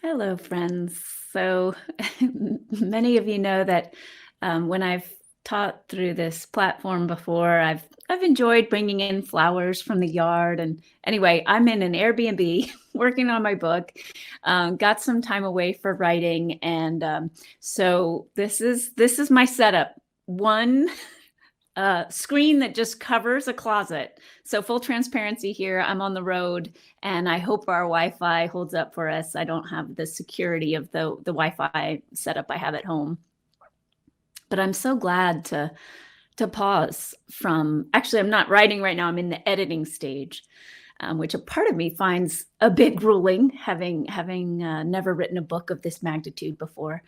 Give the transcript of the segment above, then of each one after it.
Hello, friends. So many of you know that when I've taught through this platform before, I've enjoyed bringing in flowers from the yard. And anyway, I'm in an Airbnb working on my book. Got some time away for writing, and so this is my setup. One screen that just covers a closet. So full transparency here. I'm on the road, and I hope our Wi-Fi holds up for us. I don't have the security of the Wi-Fi setup I have at home, but I'm so glad to pause from. Actually, I'm not writing right now. I'm in the editing stage, which a part of me finds a bit grueling, having never written a book of this magnitude before.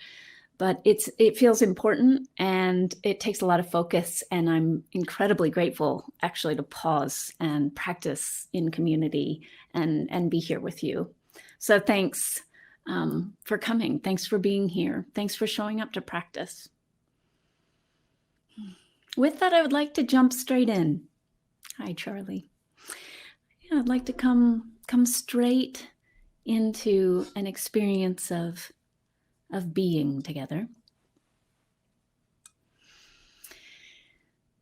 But it feels important, and it takes a lot of focus, and I'm incredibly grateful actually to pause and practice in community and be here with you. So thanks for coming. Thanks for being here. Thanks for showing up to practice. With that, I would like to jump straight in. Hi, Charlie. Yeah, I'd like to come straight into an experience of being together.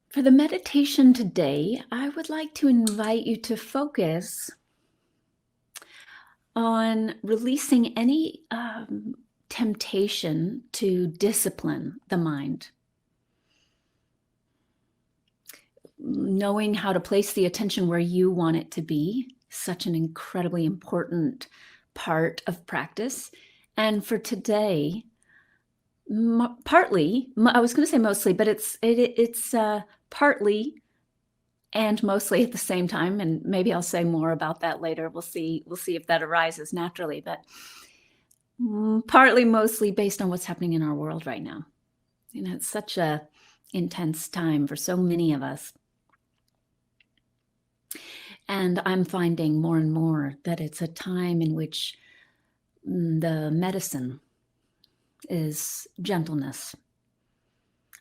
For the meditation today, I would like to invite you to focus on releasing any temptation to discipline the mind. Knowing how to place the attention where you want it to be, such an incredibly important part of practice. And for today, partly, I was going to say mostly, but it's partly and mostly at the same time. And maybe I'll say more about that later. We'll see if that arises naturally, but partly, mostly based on what's happening in our world right now. It's such a intense time for so many of us. And I'm finding more and more that it's a time in which the medicine is gentleness,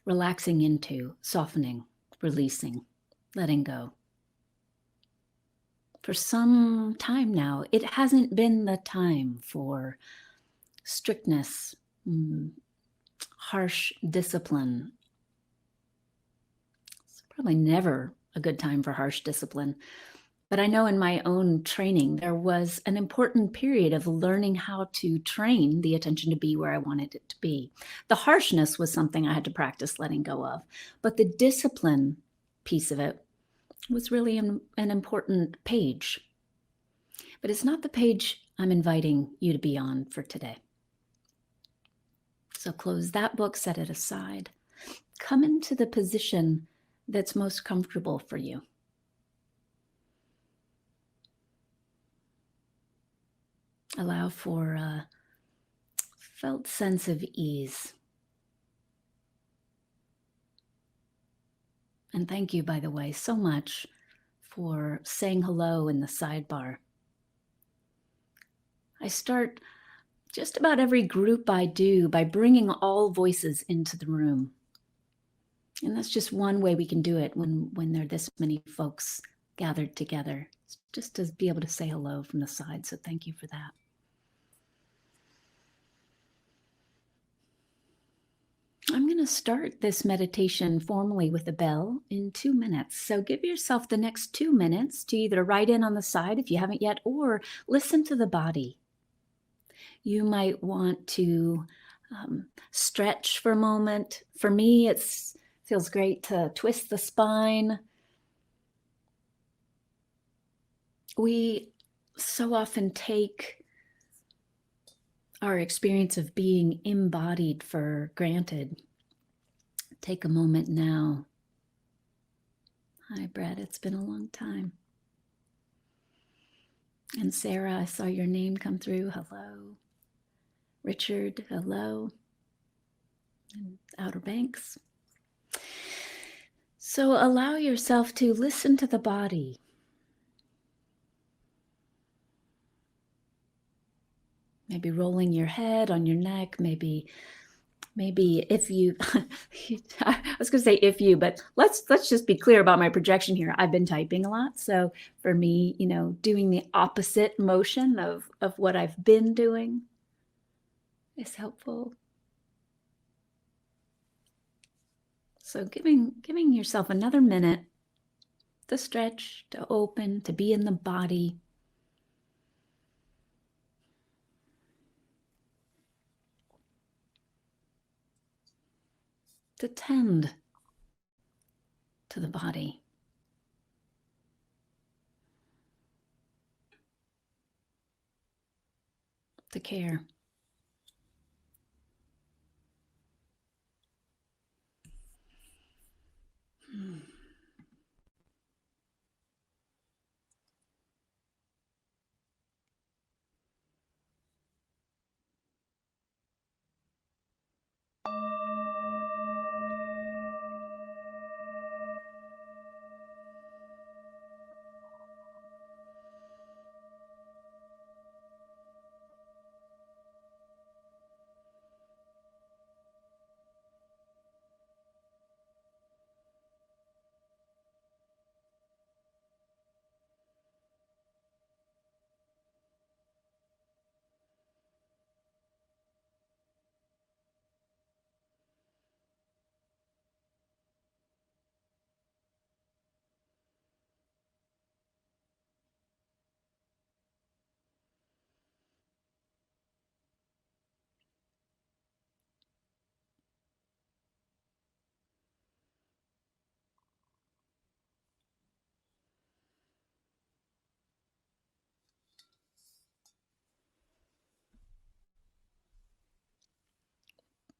relaxing into, softening, releasing, letting go. For some time now, it hasn't been the time for strictness, harsh discipline. It's probably never a good time for harsh discipline. But I know in my own training, there was an important period of learning how to train the attention to be where I wanted it to be. The harshness was something I had to practice letting go of, but the discipline piece of it was really an important page. But it's not the page I'm inviting you to be on for today. So close that book, set it aside. Come into the position that's most comfortable for you. Allow for a felt sense of ease. And thank you, by the way, so much for saying hello in the sidebar. I start just about every group I do by bringing all voices into the room. And that's just one way we can do it when there are this many folks gathered together, just to be able to say hello from the side. So thank you for that. I'm going to start this meditation formally with a bell in 2 minutes. So give yourself the next 2 minutes to either write in on the side if you haven't yet, or listen to the body. You might want to stretch for a moment. For me, it feels great to twist the spine. We so often take our experience of being embodied for granted. Take a moment now. Hi, Brett. It's been a long time. And Sarah, I saw your name come through. Hello. Richard, hello. And Outer Banks. So allow yourself to listen to the body. Maybe rolling your head on your neck, maybe if you, I was going to say if you, but let's just be clear about my projection here. I've been typing a lot. So for me, doing the opposite motion of what I've been doing, is helpful. So giving yourself another minute to stretch, to open, to be in the body. To tend to the body. To care.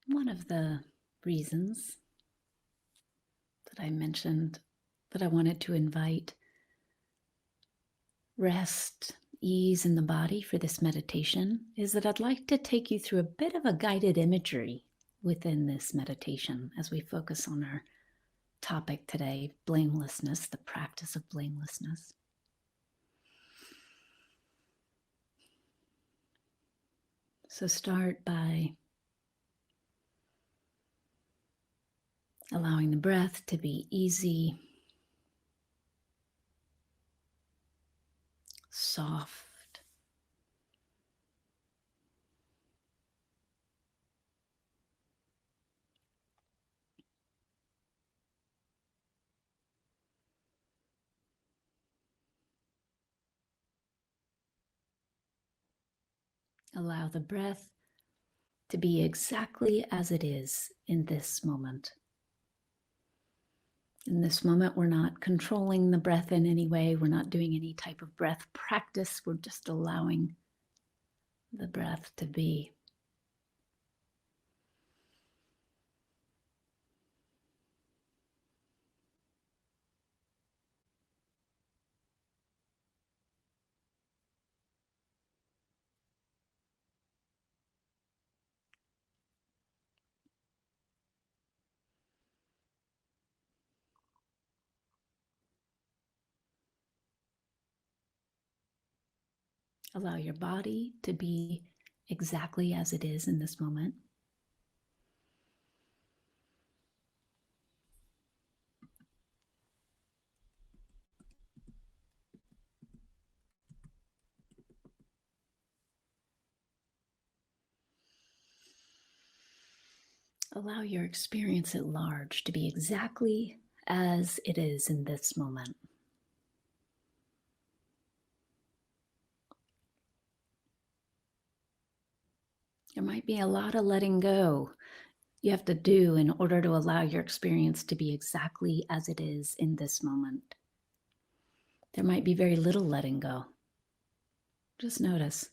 One of the reasons that I mentioned that I wanted to invite rest, ease in the body for this meditation is that I'd like to take you through a bit of a guided imagery within this meditation as we focus on our topic today, blamelessness, the practice of blamelessness. So start by allowing the breath to be easy, soft, allow the breath to be exactly as it is in this moment. In this moment, we're not controlling the breath in any way. We're not doing any type of breath practice. We're just allowing the breath to be. Allow your body to be exactly as it is in this moment. Allow your experience at large to be exactly as it is in this moment. There might be a lot of letting go you have to do in order to allow your experience to be exactly as it is in this moment. There might be very little letting go. Just notice.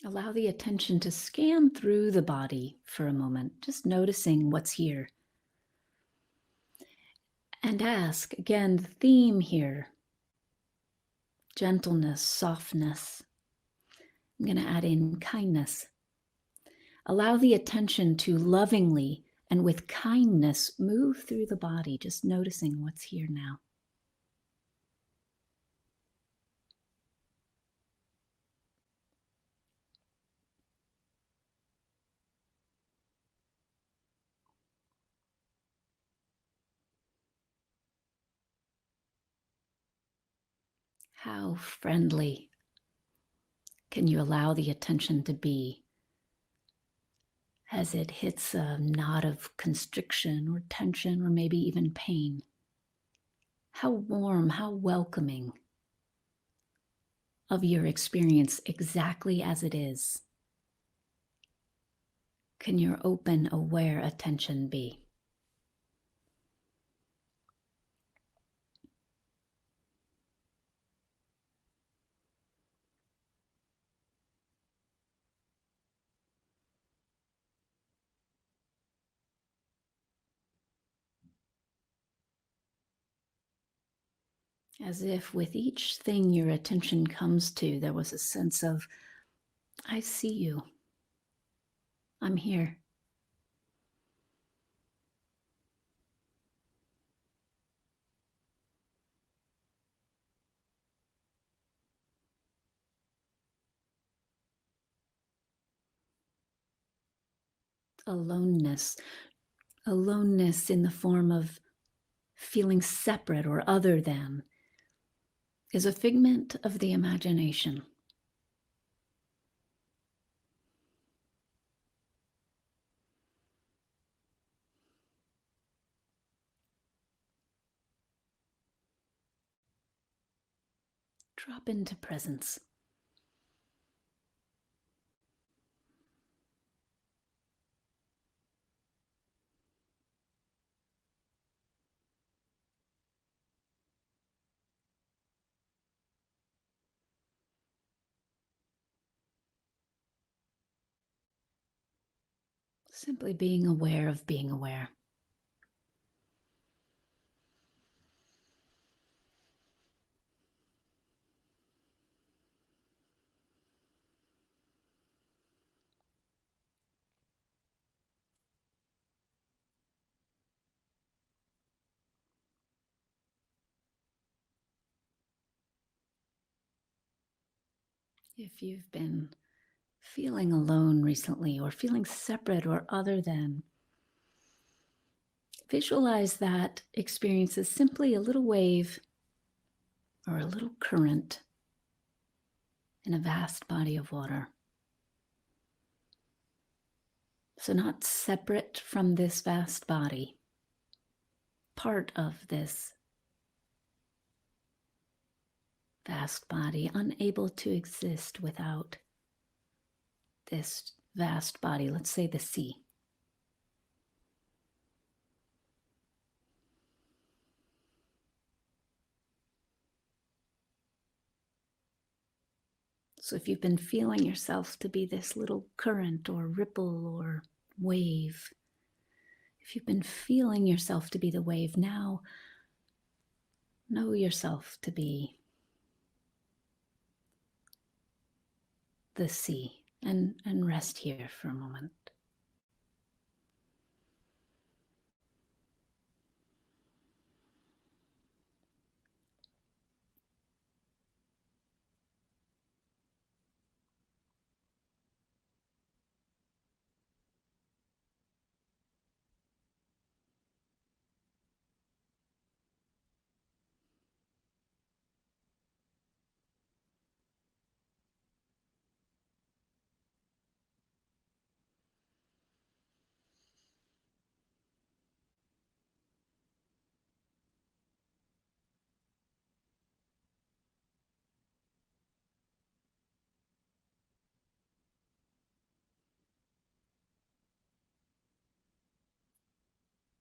Allow the attention to scan through the body for a moment, just noticing what's here. And ask, again, the theme here, gentleness, softness. I'm going to add in kindness. Allow the attention to lovingly and with kindness move through the body, just noticing what's here now. How friendly can you allow the attention to be as it hits a knot of constriction or tension or maybe even pain? How warm, how welcoming of your experience exactly as it is can your open, aware attention be? As if with each thing your attention comes to, there was a sense of, I see you. I'm here. Aloneness, aloneness in the form of feeling separate or other than, is a figment of the imagination. Drop into presence. Simply being aware of being aware. If you've been feeling alone recently or feeling separate or other than, visualize that experience as simply a little wave or a little current in a vast body of water. So, not separate from this vast body, part of this vast body, unable to exist without this vast body, let's say the sea. So if you've been feeling yourself to be this little current or ripple or wave, if you've been feeling yourself to be the wave, now know yourself to be the sea, and rest here for a moment.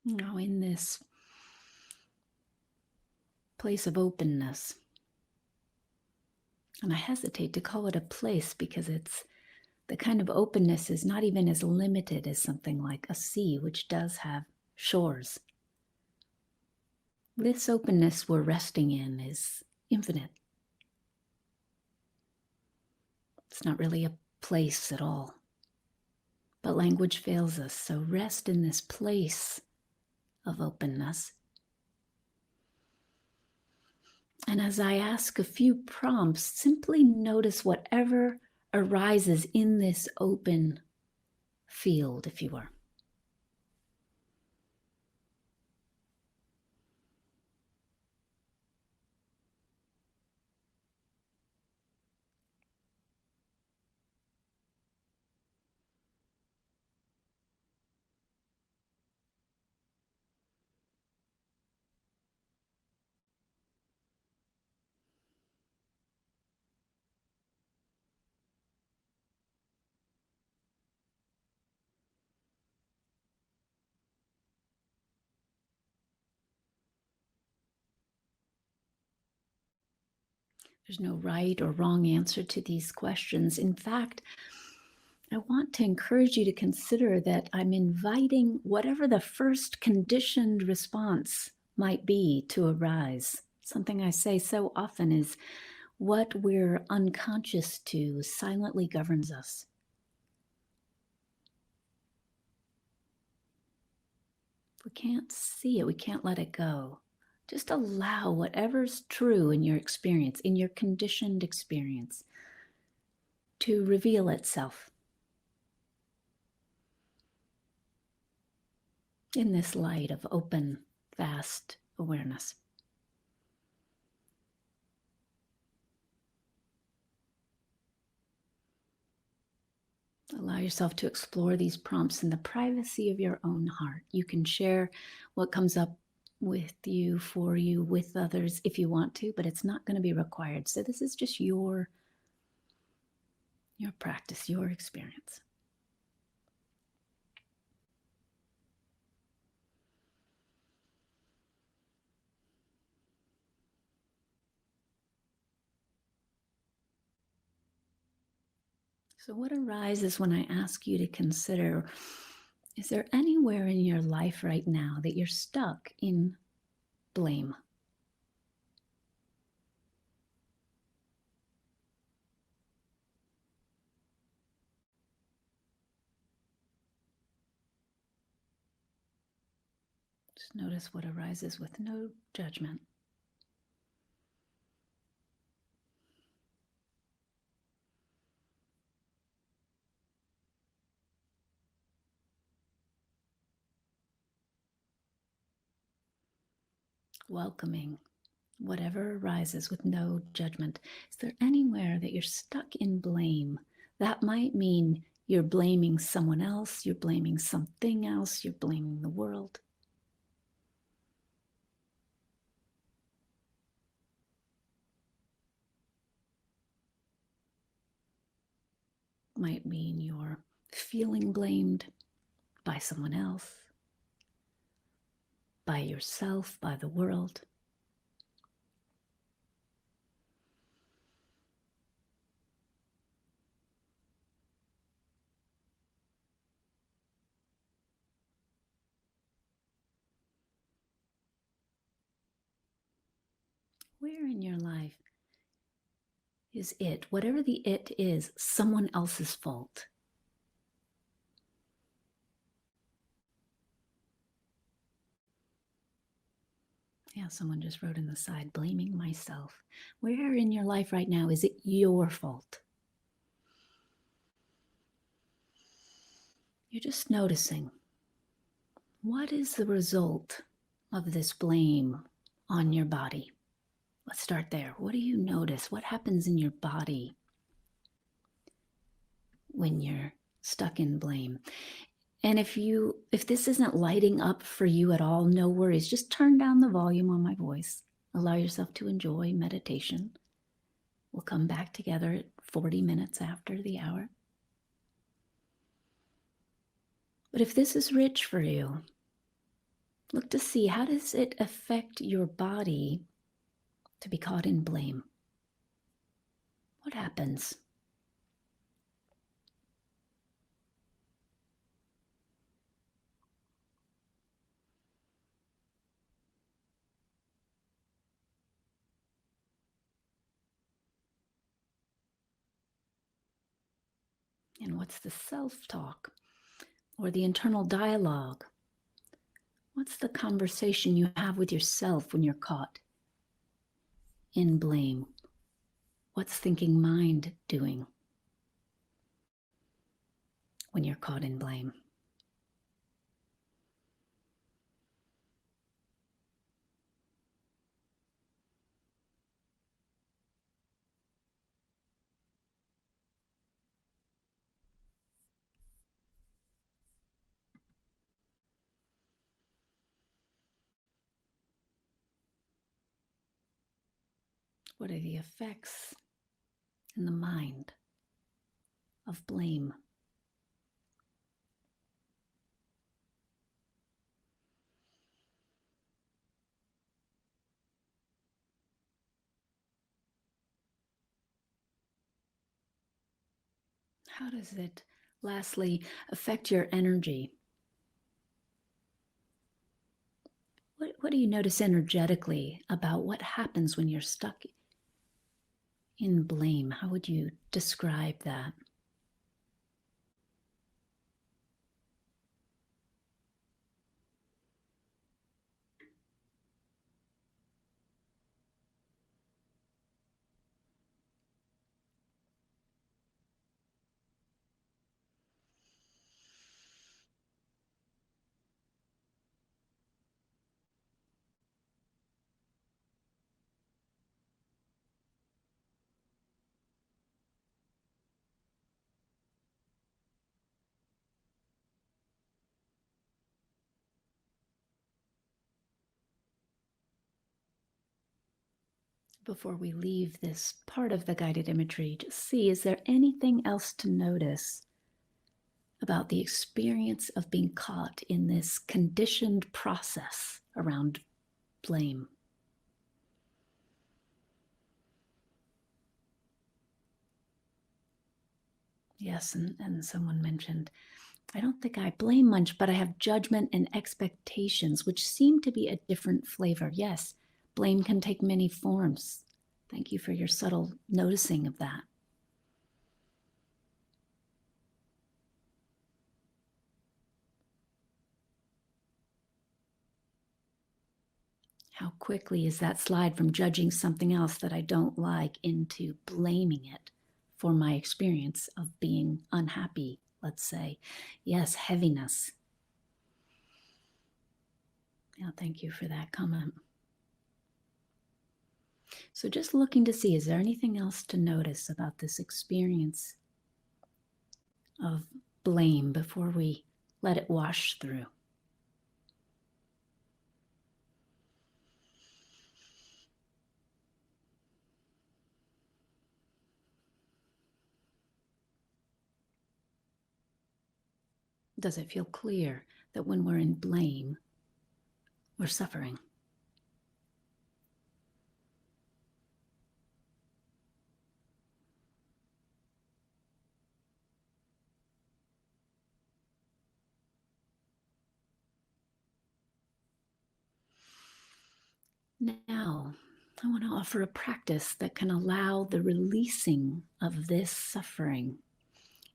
Now, in this place of openness, and I hesitate to call it a place because it's the kind of openness is not even as limited as something like a sea, which does have shores. This openness we're resting in is infinite. It's not really a place at all. But language fails us, so rest in this place of openness. And as I ask a few prompts, simply notice whatever arises in this open field, if you were. There's no right or wrong answer to these questions. In fact, I want to encourage you to consider that I'm inviting whatever the first conditioned response might be to arise. Something I say so often is what we're unconscious to silently governs us. We can't see it, we can't let it go. Just allow whatever's true in your experience, in your conditioned experience, to reveal itself in this light of open, vast awareness. Allow yourself to explore these prompts in the privacy of your own heart. You can share what comes up with you, for you, with others if you want to, but it's not going to be required. So this is just your practice, your experience. So what arises when I ask you to consider, is there anywhere in your life right now that you're stuck in blame? Just notice what arises with no judgment. Welcoming whatever arises with no judgment. Is there anywhere that you're stuck in blame? That might mean you're blaming someone else, you're blaming something else, you're blaming the world. Might mean you're feeling blamed by someone else, by yourself, by the world. Where in your life is it, whatever the it is, someone else's fault? Yeah, someone just wrote in the side, blaming myself. Where in your life right now is it your fault? You're just noticing, what is the result of this blame on your body? Let's start there. What do you notice? What happens in your body when you're stuck in blame? And if this isn't lighting up for you at all, no worries. Just turn down the volume on my voice. Allow yourself to enjoy meditation. We'll come back together at 40 minutes after the hour. But if this is rich for you, look to see, how does it affect your body to be caught in blame? What happens? And what's the self-talk or the internal dialogue? What's the conversation you have with yourself when you're caught in blame? What's thinking mind doing when you're caught in blame? What are the effects in the mind of blame? How does it, lastly, affect your energy? What do you notice energetically about what happens when you're stuck in blame? How would you describe that? Before we leave this part of the guided imagery, just see, is there anything else to notice about the experience of being caught in this conditioned process around blame? Yes, and someone mentioned, I don't think I blame much, but I have judgment and expectations, which seem to be a different flavor. Yes, blame can take many forms. Thank you for your subtle noticing of that. How quickly is that slide from judging something else that I don't like into blaming it for my experience of being unhappy, let's say. Yes, heaviness. Yeah, thank you for that comment. So just looking to see, is there anything else to notice about this experience of blame before we let it wash through? Does it feel clear that when we're in blame, we're suffering? Now, I want to offer a practice that can allow the releasing of this suffering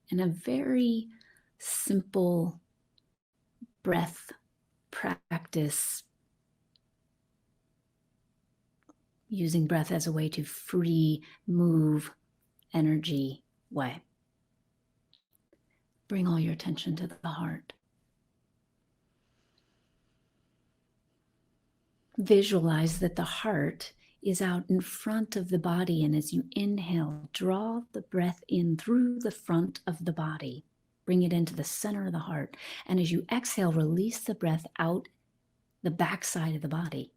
in a very simple breath practice, using breath as a way to free, move energy away. Bring all your attention to the heart. Visualize that the heart is out in front of the body, and as you inhale, draw the breath in through the front of the body. Bring it into the center of the heart. And as you exhale, release the breath out the backside of the body,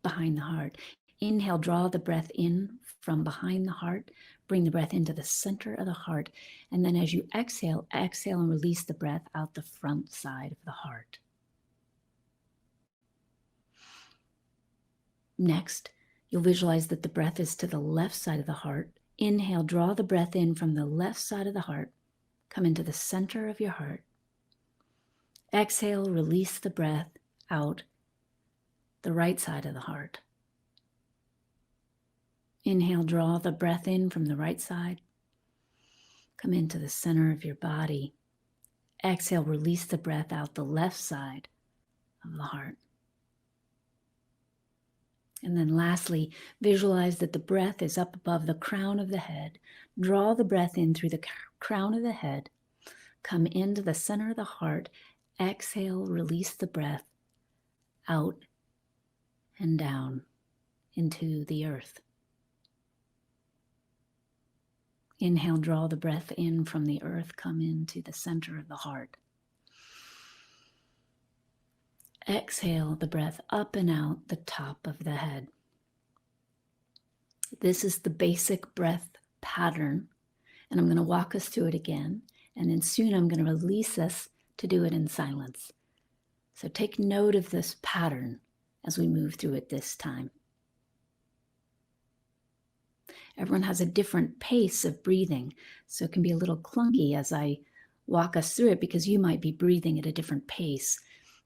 behind the heart. Inhale, draw the breath in from behind the heart. Bring the breath into the center of the heart. And then as you exhale, exhale and release the breath out the front side of the heart. Next, you'll visualize that the breath is to the left side of the heart. Inhale, draw the breath in from the left side of the heart. Come into the center of your heart. Exhale, release the breath out the right side of the heart. Inhale, draw the breath in from the right side. Come into the center of your body. Exhale, release the breath out the left side of the heart. And then lastly, visualize that the breath is up above the crown of the head. Draw the breath in through the crown of the head. Come into the center of the heart. Exhale, release the breath out and down into the earth. Inhale, draw the breath in from the earth. Come into the center of the heart. Exhale the breath up and out the top of the head. This is the basic breath pattern, and I'm going to walk us through it again, and then soon I'm going to release us to do it in silence. So take note of this pattern as we move through it this time. Everyone has a different pace of breathing, so it can be a little clunky as I walk us through it because you might be breathing at a different pace.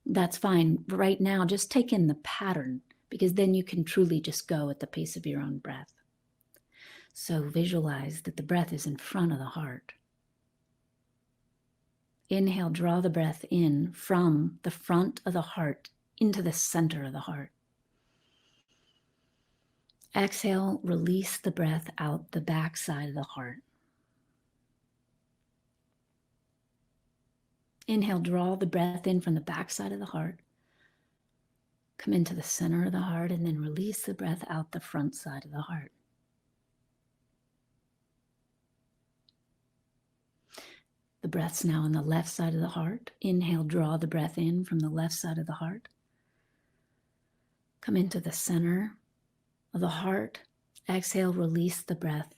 That's fine. Right now, just take in the pattern because then you can truly just go at the pace of your own breath. So visualize that the breath is in front of the heart. Inhale, draw the breath in from the front of the heart into the center of the heart. Exhale, release the breath out the back side of the heart. Inhale, draw the breath in from the back side of the heart. Come into the center of the heart and then release the breath out the front side of the heart. The breath's now on the left side of the heart. Inhale, draw the breath in from the left side of the heart. Come into the center of the heart. Exhale, release the breath.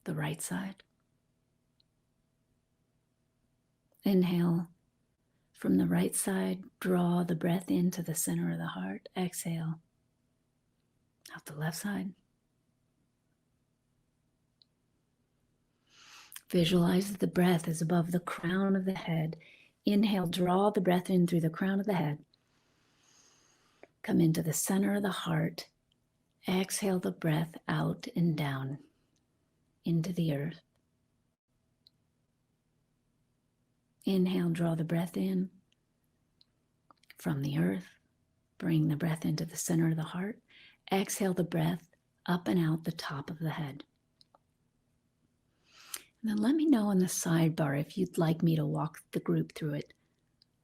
The right side. Inhale, from the right side, draw the breath into the center of the heart. Exhale, out the left side. Visualize that the breath is above the crown of the head. Inhale, draw the breath in through the crown of the head. Come into the center of the heart. Exhale the breath out and down into the earth. Inhale, draw the breath in from the earth. Bring the breath into the center of the heart. Exhale the breath up and out the top of the head. And then let me know in the sidebar if you'd like me to walk the group through it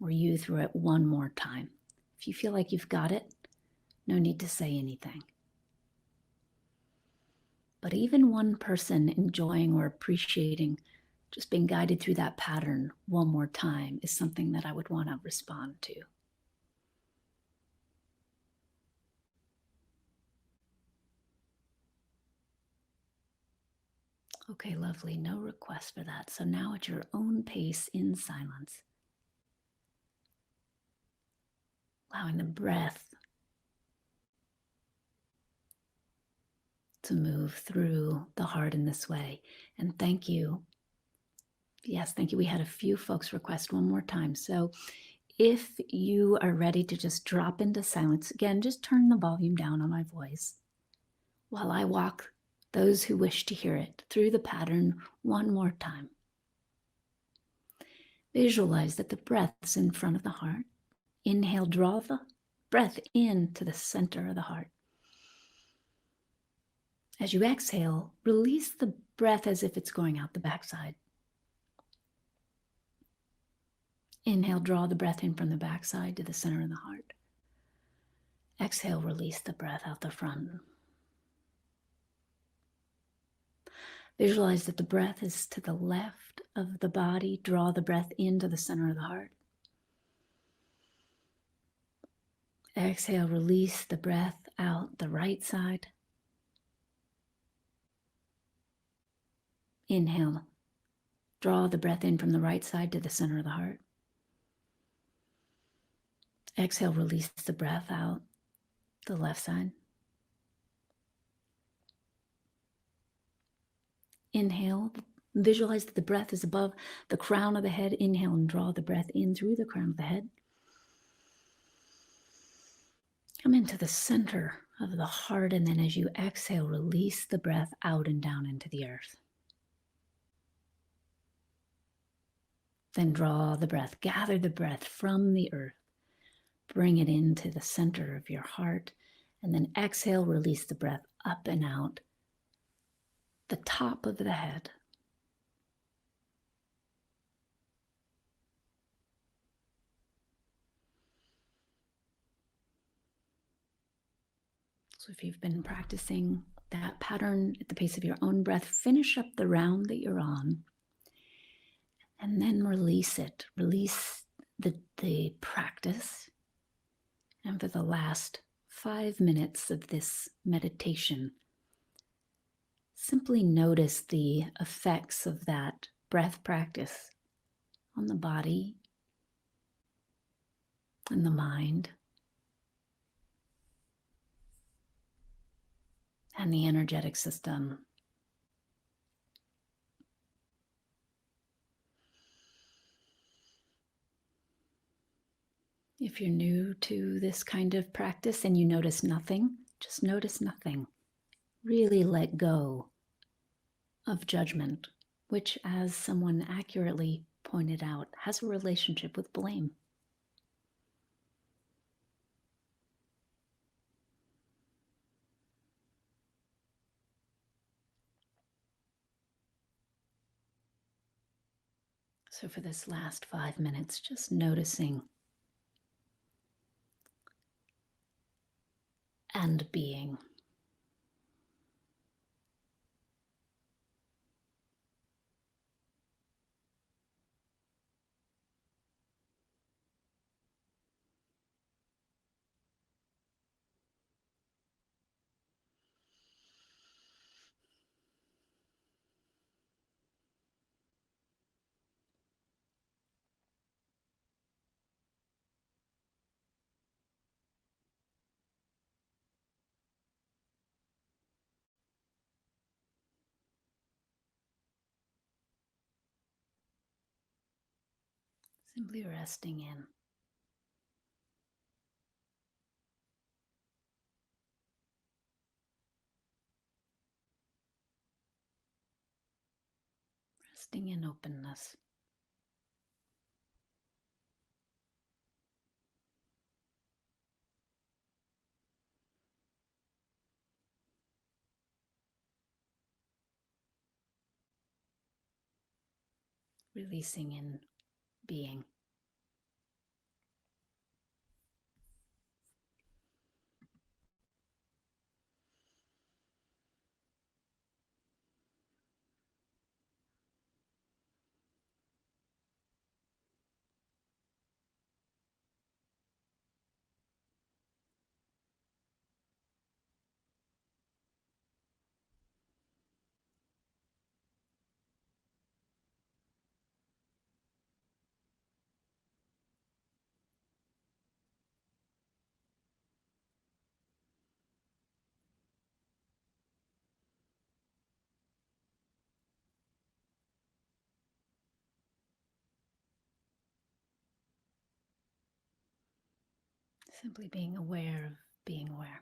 or you through it one more time. If you feel like you've got it, no need to say anything. But even one person enjoying or appreciating just being guided through that pattern one more time is something that I would want to respond to. Okay, lovely. No request for that. So now at your own pace in silence, allowing the breath to move through the heart in this way. And thank you. Yes, thank you. We had a few folks request one more time. So if you are ready to just drop into silence, again, just turn the volume down on my voice while I walk those who wish to hear it through the pattern one more time. Visualize that the breath's in front of the heart. Inhale, draw the breath into the center of the heart. As you exhale, release the breath as if it's going out the backside. Inhale, draw the breath in from the backside to the center of the heart. Exhale, release the breath out the front. Visualize that the breath is to the left of the body. Draw the breath into the center of the heart. Exhale, release the breath out the right side. Inhale, draw the breath in from the right side to the center of the heart. Exhale, release the breath out the left side. Inhale, visualize that the breath is above the crown of the head. Inhale and draw the breath in through the crown of the head. Come into the center of the heart, and then as you exhale, release the breath out and down into the earth. Then draw the breath, gather the breath from the earth, bring it into the center of your heart, and then exhale, release the breath up and out the top of the head. So if you've been practicing that pattern at the pace of your own breath, finish up the round that you're on and then release it. Release the practice. And for the last 5 minutes of this meditation, simply notice the effects of that breath practice on the body and the mind. and the energetic system. If you're new to this kind of practice and you notice nothing, just notice nothing. Really let go of judgment, which, as someone accurately pointed out, has a relationship with blame. So for this last 5 minutes, just noticing and being. Simply resting in. Resting in openness. Releasing in being. Simply being aware of being aware.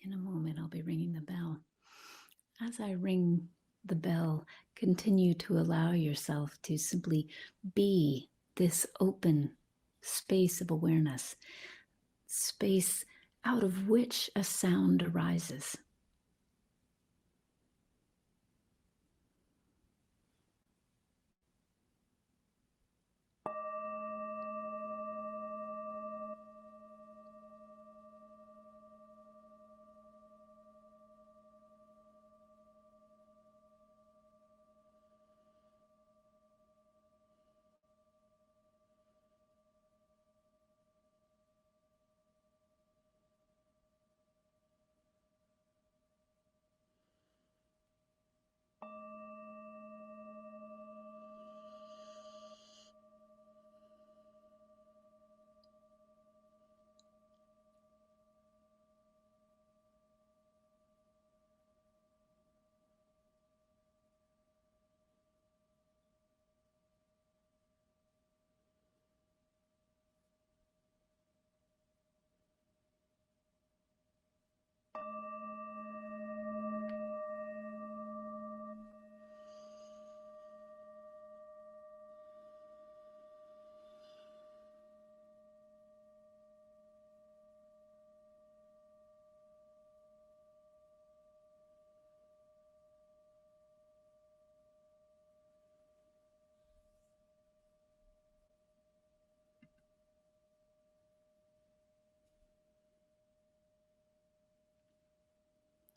In a moment, I'll be ringing the bell. As I ring the bell, continue to allow yourself to simply be this open space of awareness, space out of which a sound arises.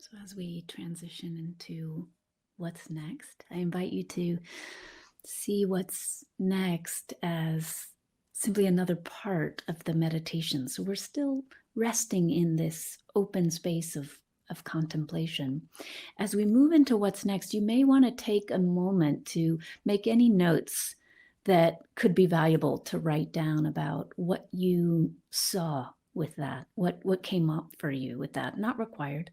So as we transition into what's next, I invite you to see what's next as simply another part of the meditation. So we're still resting in this open space of contemplation. As we move into what's next, you may want to take a moment to make any notes that could be valuable to write down about what you saw with that, what came up for you with that. Not required,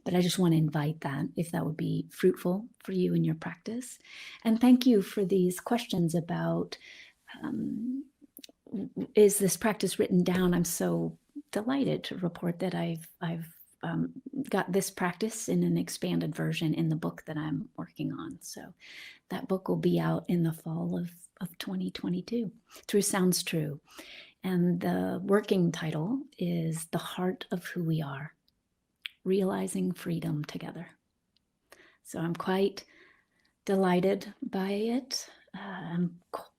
but I just want to invite that if that would be fruitful for you in your practice. And thank you for these questions about is this practice written down? I'm so delighted to report that I've got this practice in an expanded version in the book that I'm working on. So that book will be out in the fall of 2022. Through Sounds True. And the working title is The Heart of Who We Are, Realizing Freedom Together. So I'm quite delighted by it. I'm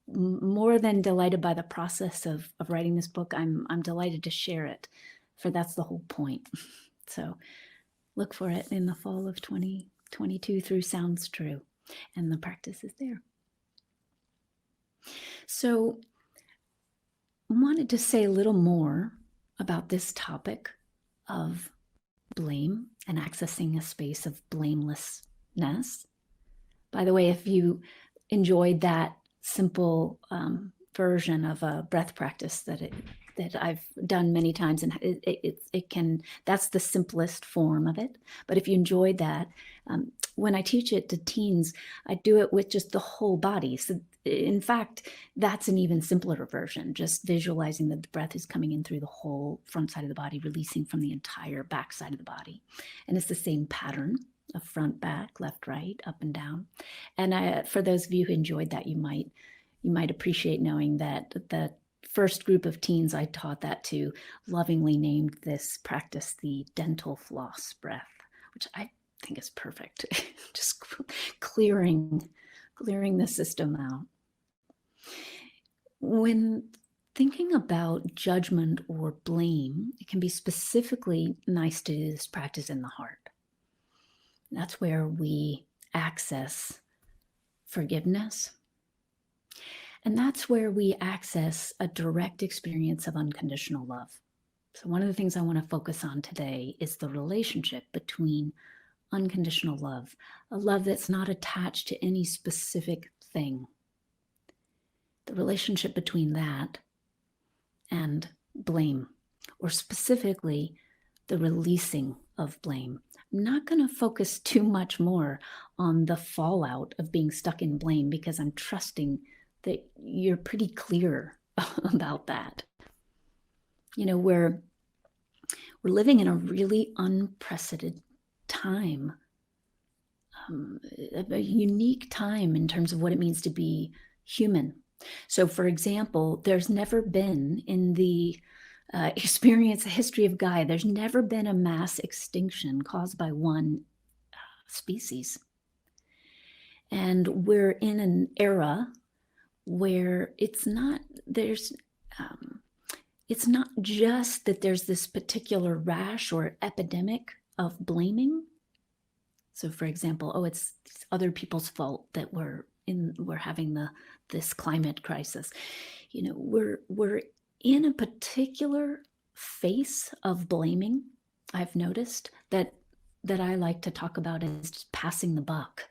more than delighted by the process of writing this book. I'm delighted to share it, for that's the whole point. So look for it in the fall of 2022 through Sounds True, and the practice is there. So I wanted to say a little more about this topic of blame and accessing a space of blamelessness. By the way, if you enjoyed that simple version of a breath practice that I've done many times, and it can, that's the simplest form of it. But if you enjoyed that, when I teach it to teens, I do it with just the whole body. So in fact, that's an even simpler version, just visualizing that the breath is coming in through the whole front side of the body, releasing from the entire back side of the body. And it's the same pattern of front, back, left, right, up and down. And for those of you who enjoyed that, you might appreciate knowing that the first group of teens I taught that to lovingly named this practice the dental floss breath, which I think is perfect. Just clearing the system out. When thinking about judgment or blame, it can be specifically nice to do this practice in the heart. That's where we access forgiveness. And that's where we access a direct experience of unconditional love. So one of the things I want to focus on today is the relationship between unconditional love, a love that's not attached to any specific thing. The relationship between that and blame, or specifically the releasing of blame. I'm not going to focus too much more on the fallout of being stuck in blame, because I'm trusting that you're pretty clear about that. You know, we're living in a really unprecedented time, a unique time in terms of what it means to be human. So, for example, there's never been in the experience, the history of Gaia, there's never been a mass extinction caused by one species. And we're in an era where it's not just that there's this particular rash or epidemic of blaming. So, for example, it's other people's fault that we're having this climate crisis. You know, we're in a particular phase of blaming. I've noticed that I like to talk about as passing the buck.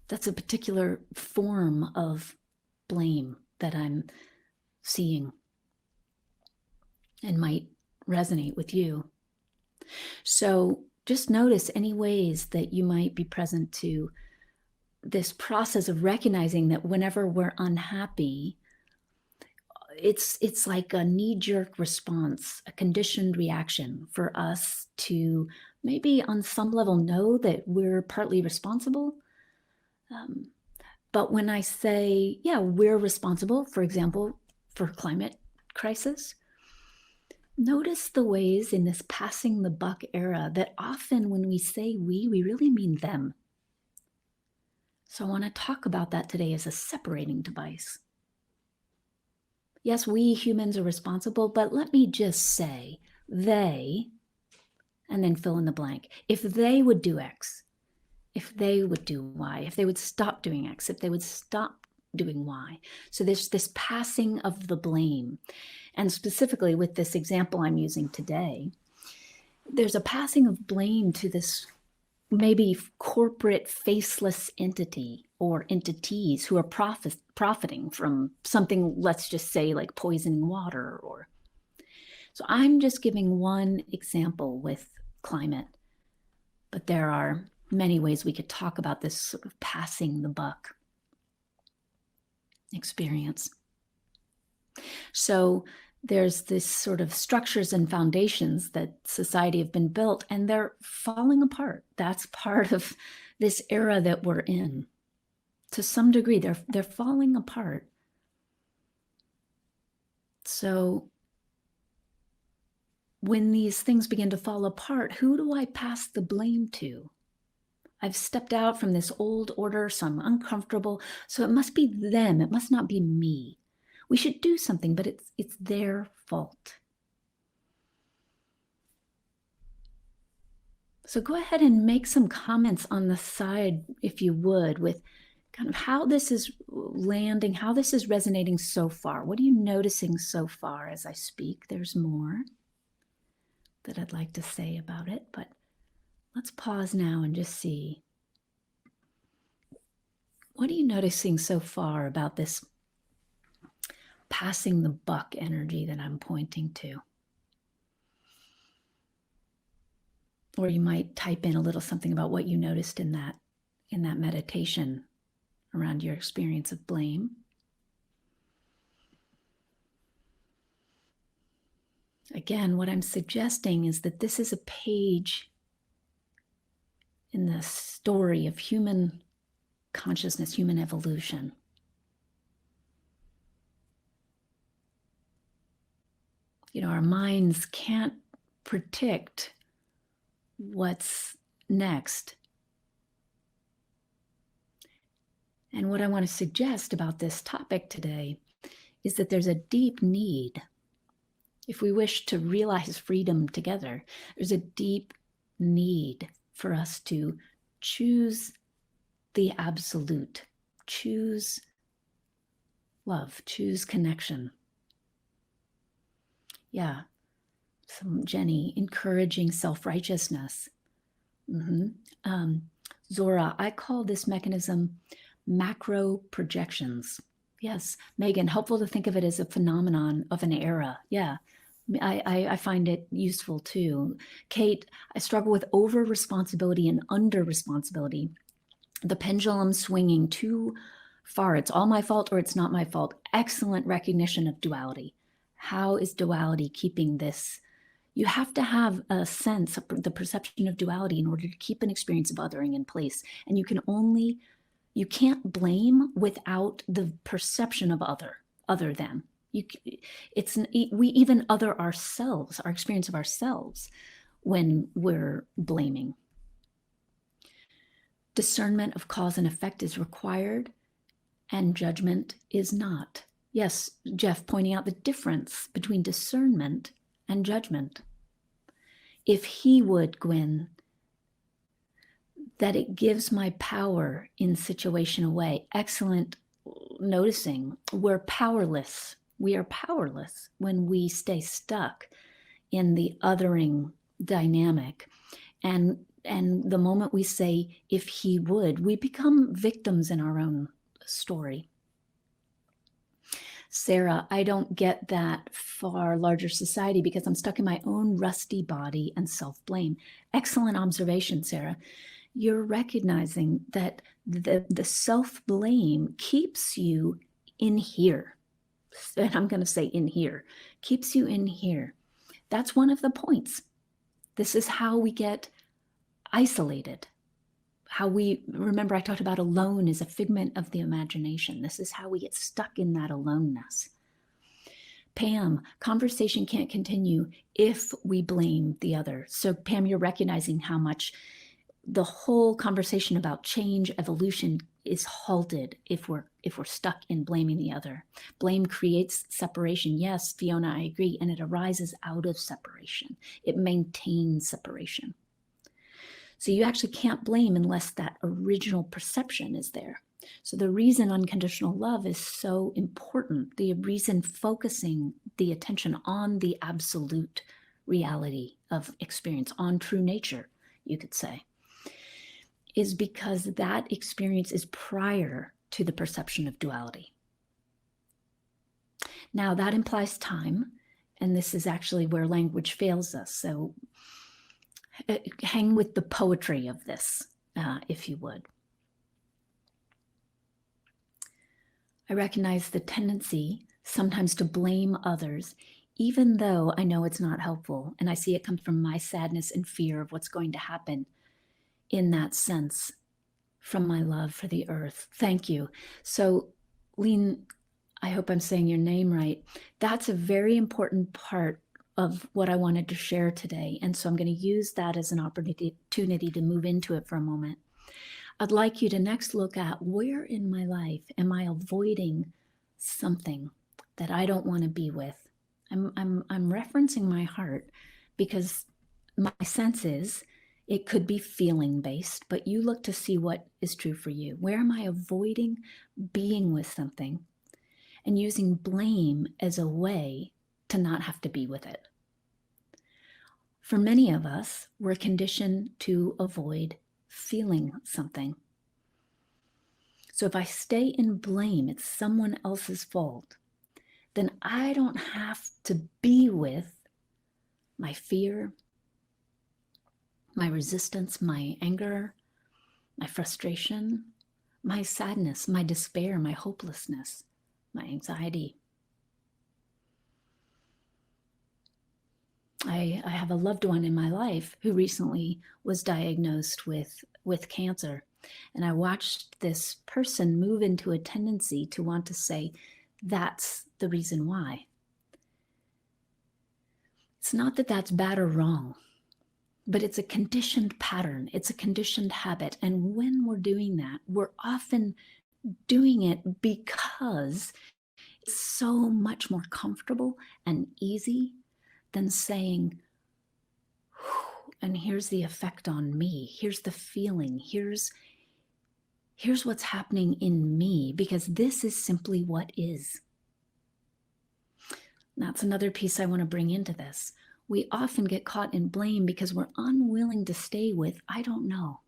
That's a particular form of blame that I'm seeing and might resonate with you. So just notice any ways that you might be present to this process of recognizing that whenever we're unhappy, it's like a knee-jerk response, a conditioned reaction for us to maybe on some level know that we're partly responsible. But when I say, yeah, we're responsible, for example, for climate crisis, notice the ways in this passing the buck era that often when we say we really mean them. So I want to talk about that today as a separating device. Yes, we humans are responsible, but let me just say they and then fill in the blank. If they would do X, if they would do Y, if they would stop doing X, if they would stop doing Y. So there's this passing of the blame. And specifically with this example I'm using today, there's a passing of blame to this maybe corporate faceless entity or entities who are profiting from something, let's just say like poisoning water. Or so I'm just giving one example with climate, but there are many ways we could talk about this sort of passing the buck experience. So there's this sort of structures and foundations that society have been built, and they're falling apart. That's part of this era that we're in. To some degree, they're falling apart. So when these things begin to fall apart, who do I pass the blame to? I've stepped out from this old order, so I'm uncomfortable. So it must be them. It must not be me. We should do something, but it's their fault. So go ahead and make some comments on the side, if you would, with kind of how this is landing, how this is resonating so far. What are you noticing so far as I speak? There's more that I'd like to say about it, but let's pause now and just see. What are you noticing so far about this passing the buck energy that I'm pointing to? Or you might type in a little something about what you noticed in that meditation around your experience of blame. Again, what I'm suggesting is that this is a page in the story of human consciousness, human evolution. You know, our minds can't predict what's next. And what I want to suggest about this topic today is that there's a deep need, if we wish to realize freedom together, there's a deep need for us to choose the absolute, choose love, choose connection. Yeah, some Jenny, encouraging self-righteousness. Zora, I call this mechanism macro projections. Yes, Megan, helpful to think of it as a phenomenon of an era. Yeah, I find it useful too. Kate, I struggle with over responsibility and under responsibility. The pendulum swinging too far. It's all my fault or it's not my fault. Excellent recognition of duality. How is duality keeping this? You have to have a sense of the perception of duality in order to keep an experience of othering in place. And you can't blame without the perception of other than. We even other ourselves, our experience of ourselves, when we're blaming. Discernment of cause and effect is required, and judgment is not. Yes, Jeff, pointing out the difference between discernment and judgment. If he would, Gwen, that it gives my power in situation away. Excellent noticing. We're powerless. We are powerless when we stay stuck in the othering dynamic. And the moment we say, if he would, we become victims in our own story. Sarah, I don't get that far larger society because I'm stuck in my own rusty body and self-blame. Excellent observation, Sarah. You're recognizing that the self-blame keeps you in here. And I'm going to say in here, keeps you in here. That's one of the points. This is how we get isolated. Remember I talked about alone is a figment of the imagination. This is how we get stuck in that aloneness. Pam, conversation can't continue if we blame the other. So Pam, you're recognizing how much the whole conversation about change, evolution is halted if we're if we're stuck in blaming the other. Blame creates separation. Yes, Fiona, I agree. And it arises out of separation. It maintains separation. So you actually can't blame unless that original perception is there. So the reason unconditional love is so important, the reason focusing the attention on the absolute reality of experience, on true nature, you could say, is because that experience is prior to the perception of duality. Now that implies time, and this is actually where language fails us. So hang with the poetry of this, if you would. I recognize the tendency sometimes to blame others, even though I know it's not helpful, and I see it come from my sadness and fear of what's going to happen in that sense from my love for the earth. Thank you. So, Lean, I hope I'm saying your name right. That's a very important part of what I wanted to share today. And so I'm going to use that as an opportunity to move into it for a moment. I'd like you to next look at where in my life am I avoiding something that I don't want to be with. I'm referencing my heart because my sense is it could be feeling based, but you look to see what is true for you. Where am I avoiding being with something and using blame as a way to not have to be with it? For many of us, we're conditioned to avoid feeling something. So if I stay in blame, it's someone else's fault, then I don't have to be with my fear, my resistance, my anger, my frustration, my sadness, my despair, my hopelessness, my anxiety. I have a loved one in my life who recently was diagnosed with cancer. And I watched this person move into a tendency to want to say, that's the reason why. It's not that that's bad or wrong, but it's a conditioned pattern. It's a conditioned habit. And when we're doing that, we're often doing it because it's so much more comfortable and easy than saying, and here's the effect on me. Here's the feeling. Here's what's happening in me, because this is simply what is. That's another piece I want to bring into this. We often get caught in blame because we're unwilling to stay with, I don't know.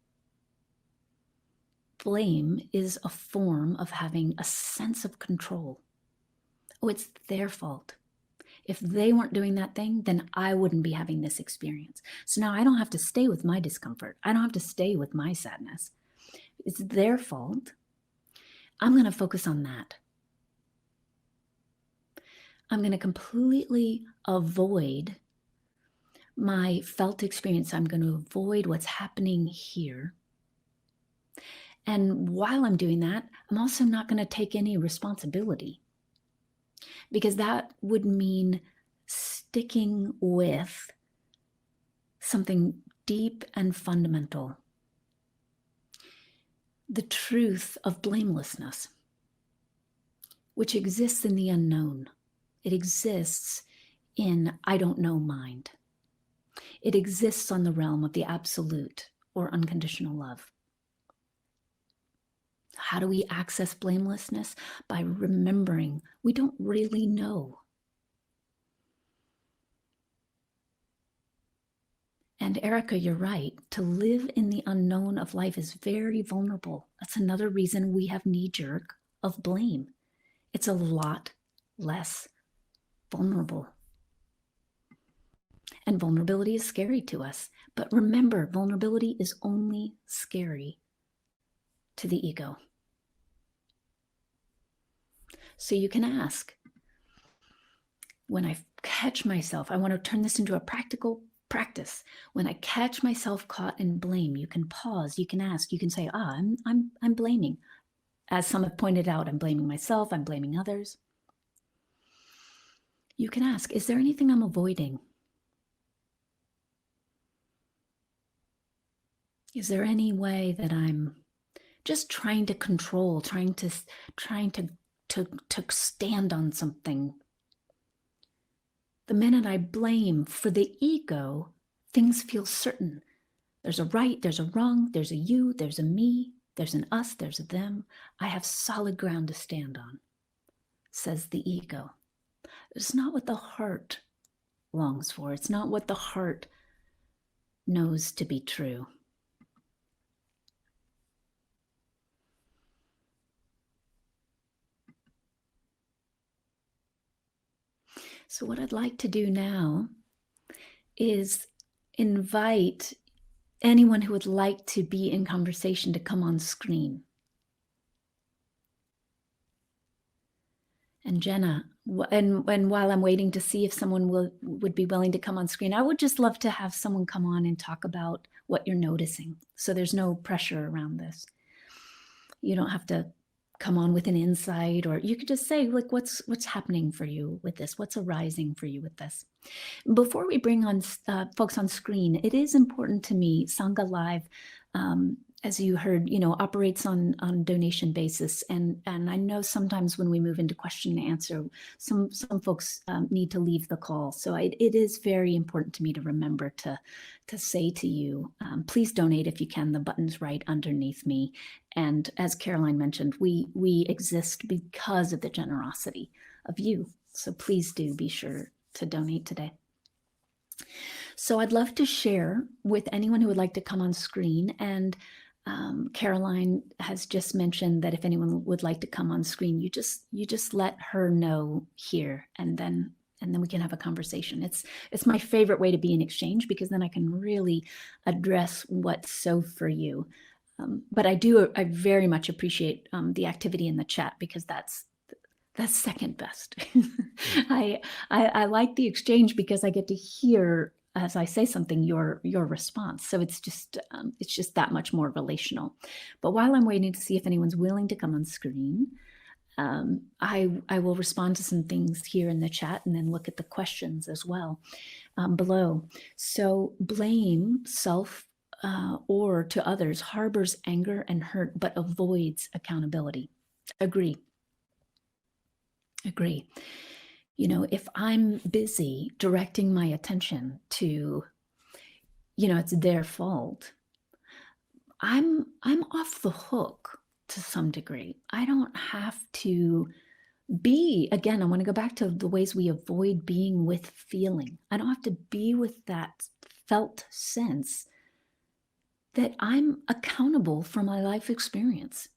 Blame is a form of having a sense of control. Oh, it's their fault. If they weren't doing that thing, then I wouldn't be having this experience. So now I don't have to stay with my discomfort. I don't have to stay with my sadness. It's their fault. I'm going to focus on that. I'm going to completely avoid my felt experience. I'm going to avoid what's happening here. And while I'm doing that, I'm also not going to take any responsibility, because that would mean sticking with something deep and fundamental. The truth of blamelessness, which exists in the unknown. It exists in I don't know mind. It exists on the realm of the absolute or unconditional love. How do we access blamelessness? By remembering we don't really know. And Erica, you're right. To live in the unknown of life is very vulnerable. That's another reason we have knee-jerk of blame. It's a lot less vulnerable. And vulnerability is scary to us. But remember, vulnerability is only scary to the ego. So you can ask, when I catch myself, I want to turn this into a practical practice. When I catch myself caught in blame, you can pause, you can ask, you can say, I'm blaming. As some have pointed out, I'm blaming myself, I'm blaming others. You can ask, is there anything I'm avoiding? Is there any way that I'm just trying to control, trying to stand on something. The minute I blame for the ego, things feel certain. There's a right, there's a wrong, there's a you, there's a me, there's an us, there's a them. I have solid ground to stand on, says the ego. It's not what the heart longs for. It's not what the heart knows to be true. So what I'd like to do now is invite anyone who would like to be in conversation to come on screen. And Jenna, and while I'm waiting to see if someone would be willing to come on screen, I would just love to have someone come on and talk about what you're noticing. So there's no pressure around this. You don't have to come on with an insight, or you could just say, like, what's happening for you with this? What's arising for you with this? Before we bring on folks on screen, it is important to me, Sangha Live, as you heard, operates on donation basis. And I know sometimes when we move into question and answer, some folks need to leave the call. So it is very important to me to remember to say to you, please donate if you can. The button's right underneath me. And as Caroline mentioned, we exist because of the generosity of you. So please do be sure to donate today. So I'd love to share with anyone who would like to come on screen. And Caroline has just mentioned that if anyone would like to come on screen, you just let her know here, and then we can have a conversation. It's my favorite way to be in exchange, because then I can really address what's so for you. But I very much appreciate the activity in the chat, because that's second best. I like the exchange because I get to hear, as I say something, your response. So it's just that much more relational. But while I'm waiting to see if anyone's willing to come on screen, I will respond to some things here in the chat, and then look at the questions as well below. So blame, self, or to others, harbors anger and hurt, but avoids accountability. Agree. If I'm busy directing my attention to, it's their fault, I'm off the hook to some degree. I don't have to be, again, I want to go back to the ways we avoid being with feeling. I don't have to be with that felt sense that I'm accountable for my life experience.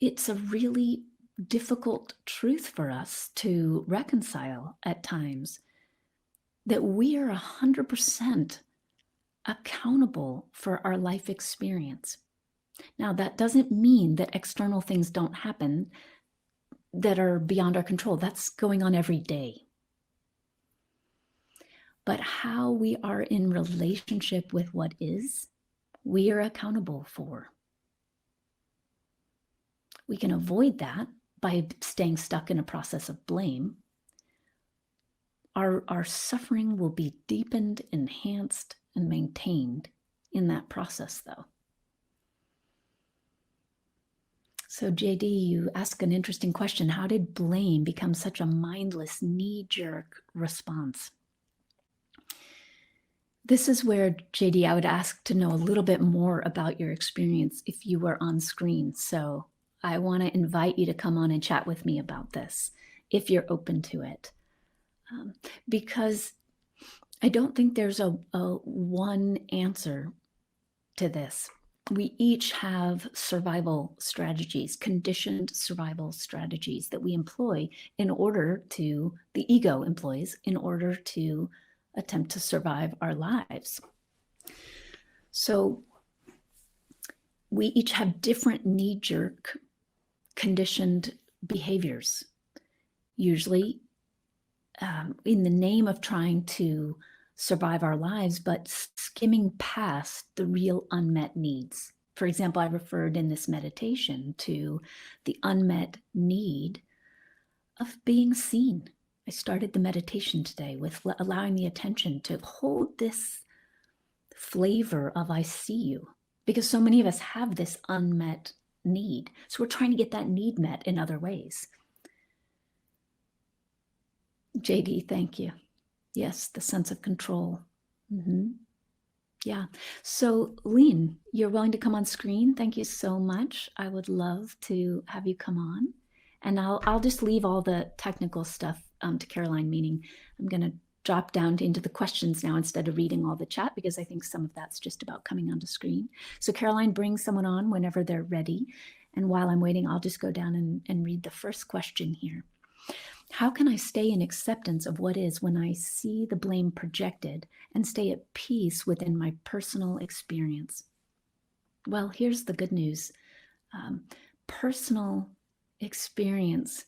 It's a really difficult truth for us to reconcile at times, that we are 100% accountable for our life experience. Now, that doesn't mean that external things don't happen that are beyond our control. That's going on every day. But how we are in relationship with what is, we are accountable for. We can avoid that by staying stuck in a process of blame. Our suffering will be deepened, enhanced, and maintained in that process, though. So JD, you ask an interesting question. How did blame become such a mindless, knee-jerk response? This is where, JD, I would ask to know a little bit more about your experience if you were on screen. So I want to invite you to come on and chat with me about this, if you're open to it. Because I don't think there's a one answer to this. We each have survival strategies, conditioned survival strategies that we employ in order to, the ego employs in order to attempt to survive our lives. So we each have different knee-jerk conditioned behaviors, usually in the name of trying to survive our lives, but skimming past the real unmet needs. For example, I referred in this meditation to the unmet need of being seen. I started the meditation today with allowing the attention to hold this flavor of I see you. because so many of us have this unmet need. So we're trying to get that need met in other ways. JD, thank you. Yes, the sense of control. Mm-hmm. Yeah. So, Lean, you're willing to come on screen. Thank you so much. I would love to have you come on. And I'll just leave all the technical stuff to Caroline, meaning I'm going to drop down into the questions now instead of reading all the chat, because I think some of that's just about coming onto screen. So Caroline, bring someone on whenever they're ready. And while I'm waiting, I'll just go down and read the first question here. How can I stay in acceptance of what is when I see the blame projected and stay at peace within my personal experience? Well, here's the good news. Personal experience.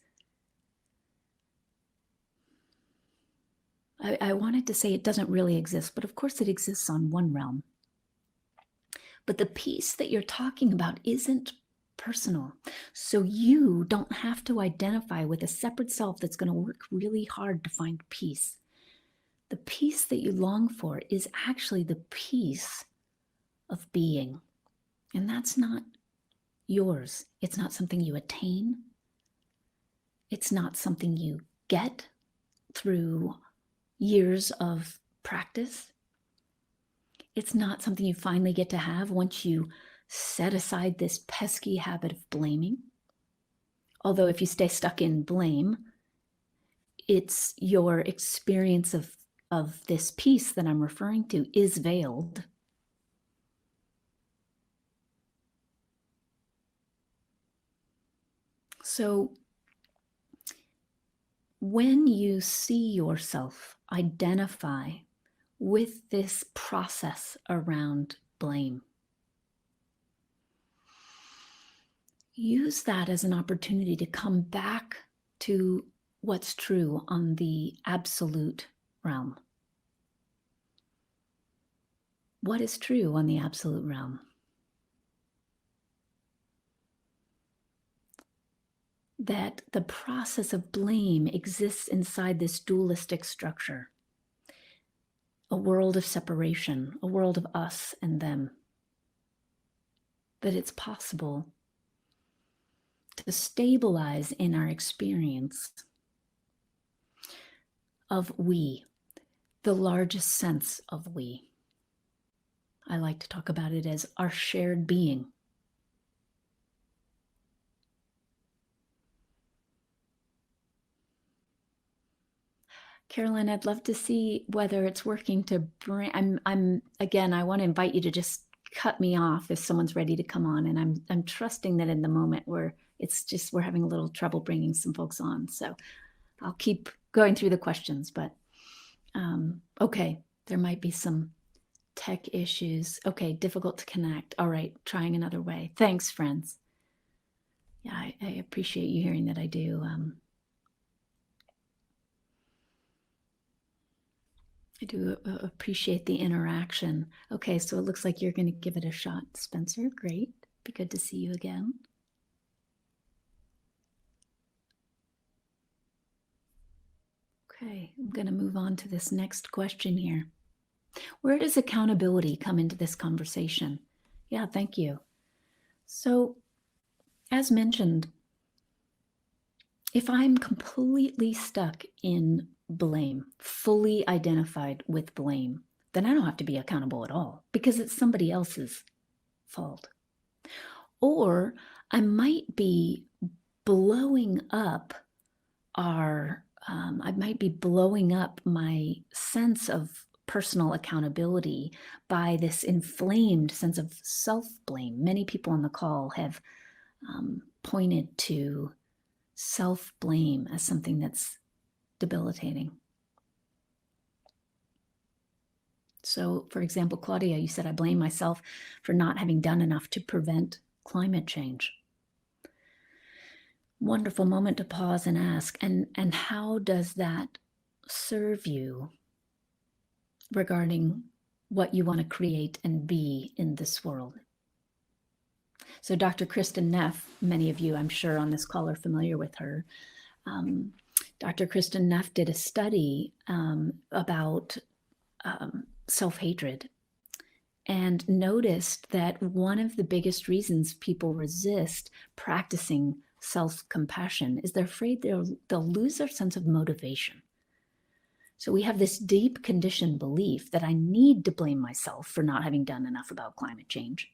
I wanted to say it doesn't really exist, but of course it exists on one realm. But the peace that you're talking about isn't personal. So you don't have to identify with a separate self that's going to work really hard to find peace. The peace that you long for is actually the peace of being. And that's not yours. It's not something you attain. It's not something you get through years of practice. It's not something you finally get to have once you set aside this pesky habit of blaming. Although if you stay stuck in blame, it's your experience of this peace that I'm referring to is veiled. So when you see yourself identify with this process around blame, use that as an opportunity to come back to what's true on the absolute realm. What is true on the absolute realm? That the process of blame exists inside this dualistic structure, a world of separation, a world of us and them. That it's possible to stabilize in our experience of we, the largest sense of we. I like to talk about it as our shared being. Caroline, I'd love to see whether it's working to bring, again, I want to invite you to just cut me off if someone's ready to come on. And I'm trusting that in the moment we're having a little trouble bringing some folks on. So I'll keep going through the questions, but okay, there might be some tech issues. Okay, difficult to connect. All right, trying another way. Thanks, friends. Yeah, I appreciate you hearing that. I do. I do appreciate the interaction. Okay, so it looks like you're going to give it a shot, Spencer. Great. Be good to see you again. Okay, I'm going to move on to this next question here. Where does accountability come into this conversation? Yeah, thank you. So, as mentioned, if I'm completely stuck in blame, fully identified with blame, then I don't have to be accountable at all because it's somebody else's fault. Or I might be blowing up I might be blowing up my sense of personal accountability by this inflamed sense of self-blame. Many people on the call have pointed to self-blame as something that's debilitating. So, for example, Claudia, you said, I blame myself for not having done enough to prevent climate change. Wonderful moment to pause and ask, and how does that serve you regarding what you want to create and be in this world? So Dr. Kristen Neff, many of you I'm sure on this call are familiar with her. Dr. Kristen Neff did a study about self-hatred and noticed that one of the biggest reasons people resist practicing self-compassion is they're afraid they'll lose their sense of motivation. So we have this deep conditioned belief that I need to blame myself for not having done enough about climate change.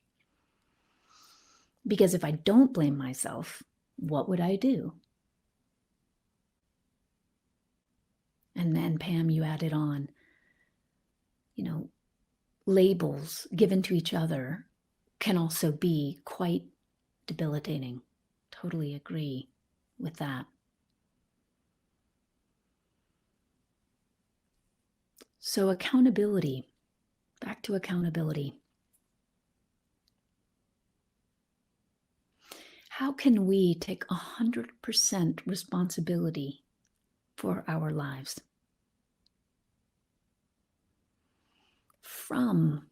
Because if I don't blame myself, what would I do? And then, Pam, you added on, labels given to each other can also be quite debilitating. Totally agree with that. So accountability, back to accountability. How can we take 100% responsibility for our lives from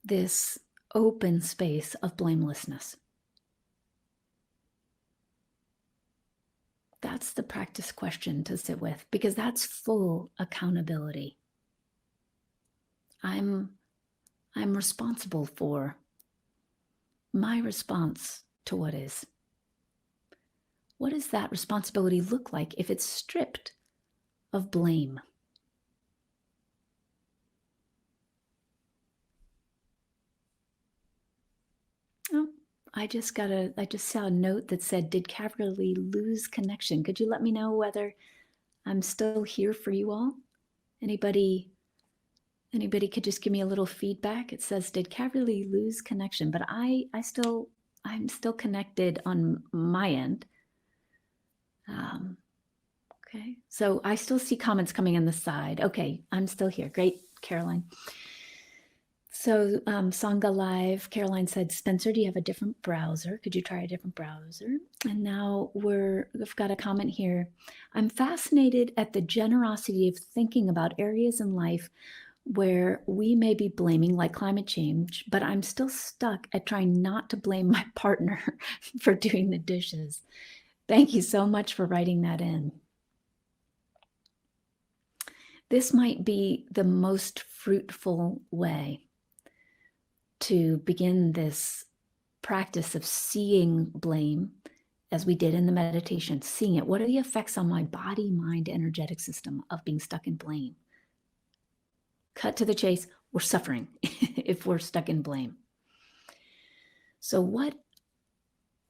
this open space of blamelessness? That's the practice question to sit with, because that's full accountability. I'm responsible for my response to what is. What does that responsibility look like if it's stripped of blame? Oh, I just saw a note that said, did Caverly lose connection? Could you let me know whether I'm still here for you all? Anybody could just give me a little feedback. It says, did Caverly lose connection? But I'm still connected on my end. Okay, so I still see comments coming on the side. Okay, I'm still here. Great, Caroline. So Sangha Live, Caroline said, Spencer, do you have a different browser? Could you try a different browser? And now we've got a comment here. I'm fascinated at the generosity of thinking about areas in life where we may be blaming, like climate change, but I'm still stuck at trying not to blame my partner for doing the dishes. Thank you so much for writing that in. This might be the most fruitful way to begin this practice of seeing blame, as we did in the meditation, seeing it. What are the effects on my body, mind, energetic system of being stuck in blame? Cut to the chase, we're suffering if we're stuck in blame. So what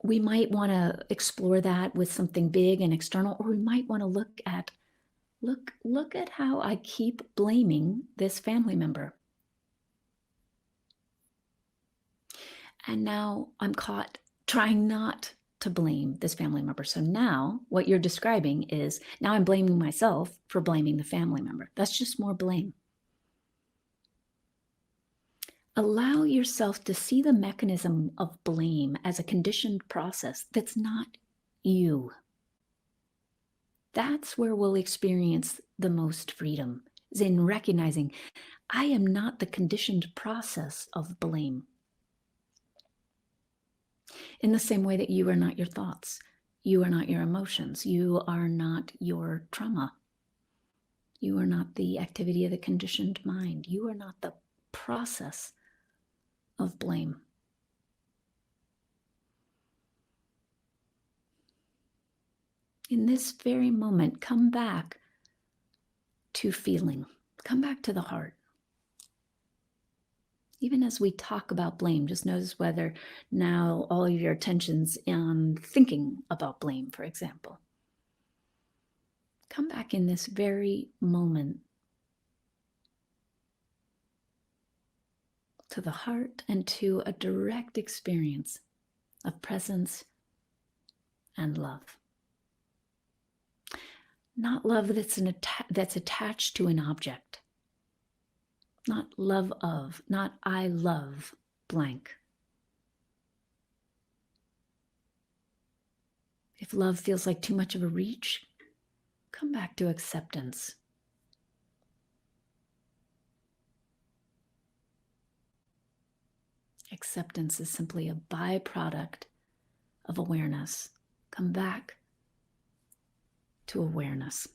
we might want to explore that with something big and external, or we might want to look at how I keep blaming this family member. And now I'm caught trying not to blame this family member. So now what you're describing is, now I'm blaming myself for blaming the family member. That's just more blame. Allow yourself to see the mechanism of blame as a conditioned process that's not you. That's where we'll experience the most freedom, is in recognizing I am not the conditioned process of blame. In the same way that you are not your thoughts, you are not your emotions, you are not your trauma, you are not the activity of the conditioned mind, you are not the process of blame. In this very moment, come back to feeling, come back to the heart. Even as we talk about blame, just notice whether now all of your attention's on thinking about blame, for example. Come back in this very moment to the heart and to a direct experience of presence and love. Not love that's attached to an object. Not love of, not I love blank. If love feels like too much of a reach, come back to acceptance. Acceptance is simply a byproduct of awareness. Come back to awareness.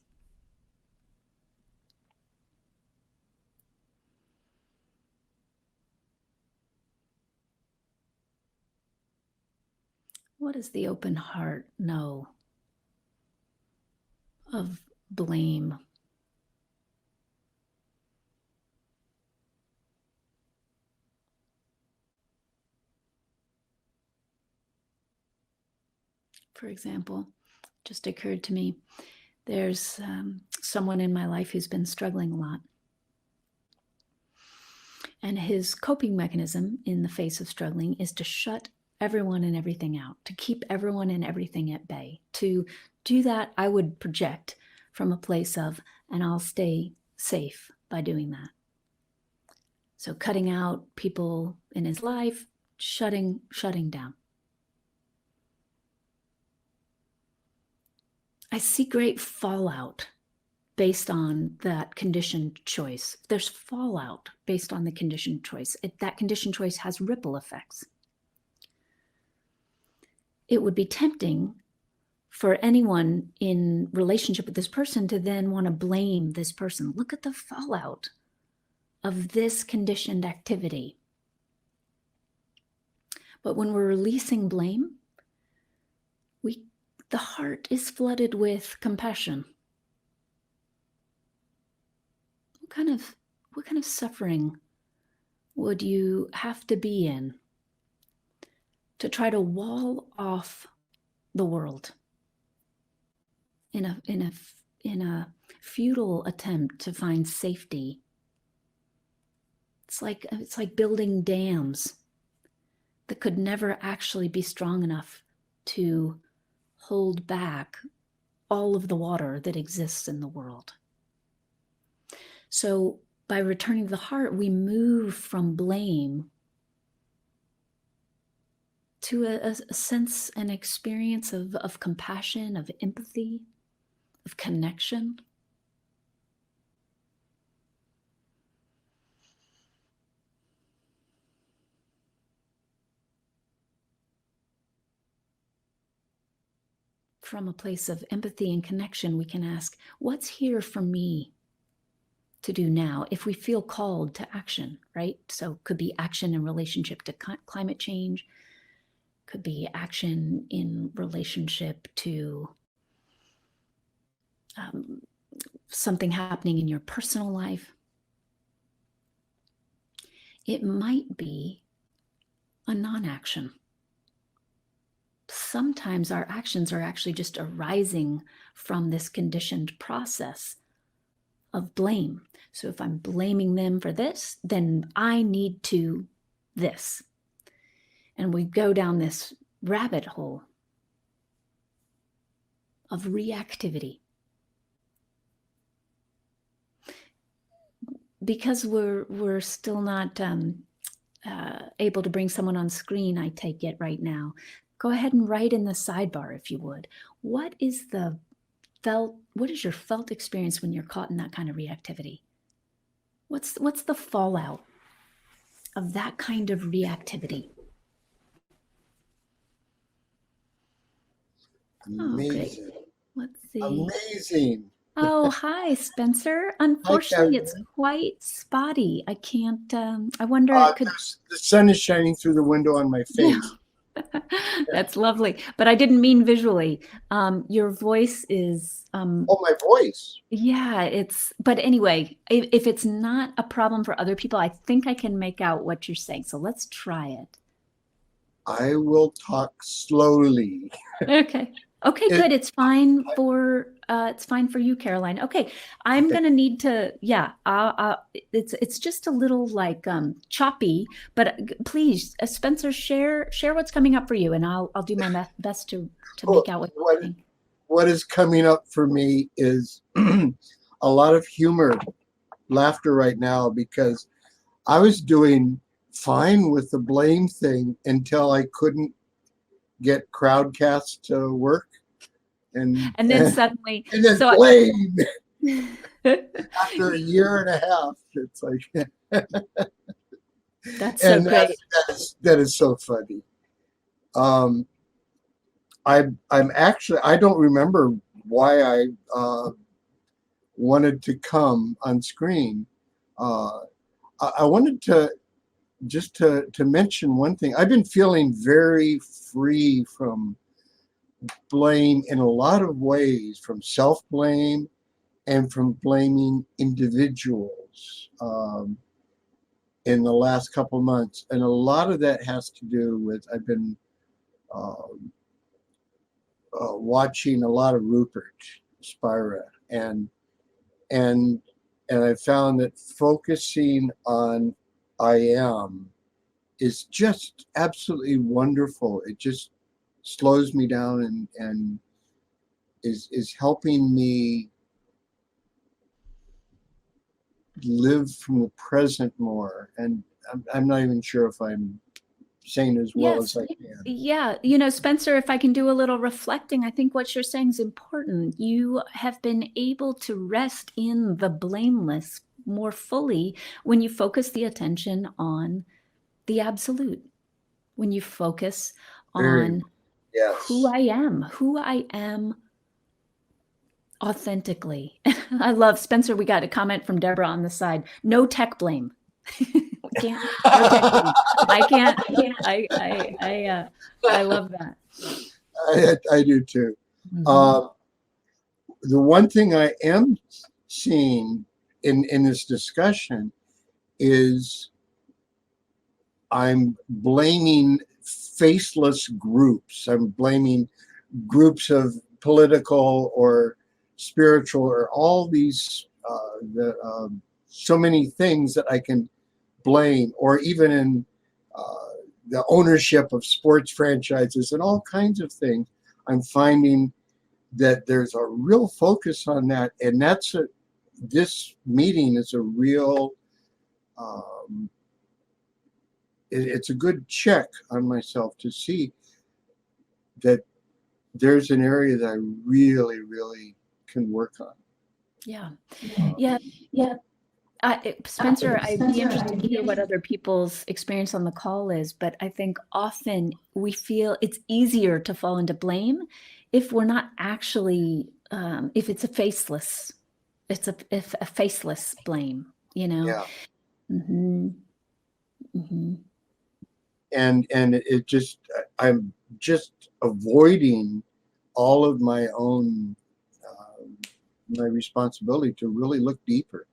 What does the open heart know of blame? For example, just occurred to me, there's someone in my life who's been struggling a lot. And his coping mechanism in the face of struggling is to shut everyone and everything out, to keep everyone and everything at bay. To do that, I would project from a place of, and I'll stay safe by doing that. So cutting out people in his life, shutting down. I see great fallout based on that conditioned choice. There's fallout based on the conditioned choice. That conditioned choice has ripple effects. It would be tempting for anyone in relationship with this person to then want to blame this person. Look at the fallout of this conditioned activity. But when we're releasing blame, the heart is flooded with compassion. What kind of suffering would you have to be in to try to wall off the world in a futile attempt to find safety? It's like building dams that could never actually be strong enough to hold back all of the water that exists in the world. So by returning to the heart, we move from blame to a sense and experience of compassion, of empathy, of connection. From a place of empathy and connection, we can ask, what's here for me to do now? If we feel called to action, right? So it could be action in relationship to climate change, could be action in relationship to something happening in your personal life. It might be a non-action. Sometimes our actions are actually just arising from this conditioned process of blame. So if I'm blaming them for this, then I need to this. And we go down this rabbit hole of reactivity. Because we're still not able to bring someone on screen, I take it right now. Go ahead and write in the sidebar, if you would. What is your felt experience when you're caught in that kind of reactivity? What's the fallout of that kind of reactivity? Amazing. Oh, let's see. Amazing. Oh, hi, Spencer. Unfortunately, it's quite spotty. I can't, I wonder the sun is shining through the window on my face. That's lovely. But I didn't mean visually. Your voice is... oh, my voice. Yeah, but anyway, if it's not a problem for other people, I think I can make out what you're saying. So let's try it. I will talk slowly. Okay. Okay, good. It's fine for you, Caroline. Okay, I'm gonna need to. Yeah, it's just a little like choppy, but please, Spencer, share what's coming up for you, and I'll do my best to make out what is coming up for me is a lot of humor, laughter right now, because I was doing fine with the blame thing until I couldn't get Crowdcast to work, and then suddenly blame. After a year and a half, it's like that's so great. That is so funny. I'm actually, I don't remember why I wanted to come on screen. I wanted to just to mention one thing, I've been feeling very free from blame in a lot of ways, from self-blame and from blaming individuals in the last couple of months. And a lot of that has to do with I've been um, watching a lot of Rupert Spira, and and I found that focusing on I am is just absolutely wonderful. It just slows me down and is helping me live from the present more. And I'm not even sure if I'm saying as well as Yes. I can. Yeah. You know, Spencer, if I can do a little reflecting, I think what you're saying is important. You have been able to rest in the blameless more fully when you focus the attention on the absolute, when you focus Very, on yes. who I am authentically. I love Spencer. We got a comment from Deborah on the side. No tech blame. We can't. No tech blame. I can't. I love that. I do too. Mhm. Um, the one thing I am seeing in this discussion is I'm blaming faceless groups. I'm blaming groups of political or spiritual or all these so many things that I can blame, or even in uh, the ownership of sports franchises and all kinds of things. I'm finding that there's a real focus on that, and this meeting is a real um, it's a good check on myself to see that there's an area that I really, really can work on. Yeah. Um, Yeah. yeah, Spencer, I'd be Spencer, interested I'd to be hear what interested. other people's experience on the call is, but I think often we feel it's easier to fall into blame if we're not actually, if it's a faceless, if a faceless blame, you know? Yeah, Hmm. Hmm. and it just I'm just avoiding all of my own my responsibility to really look deeper.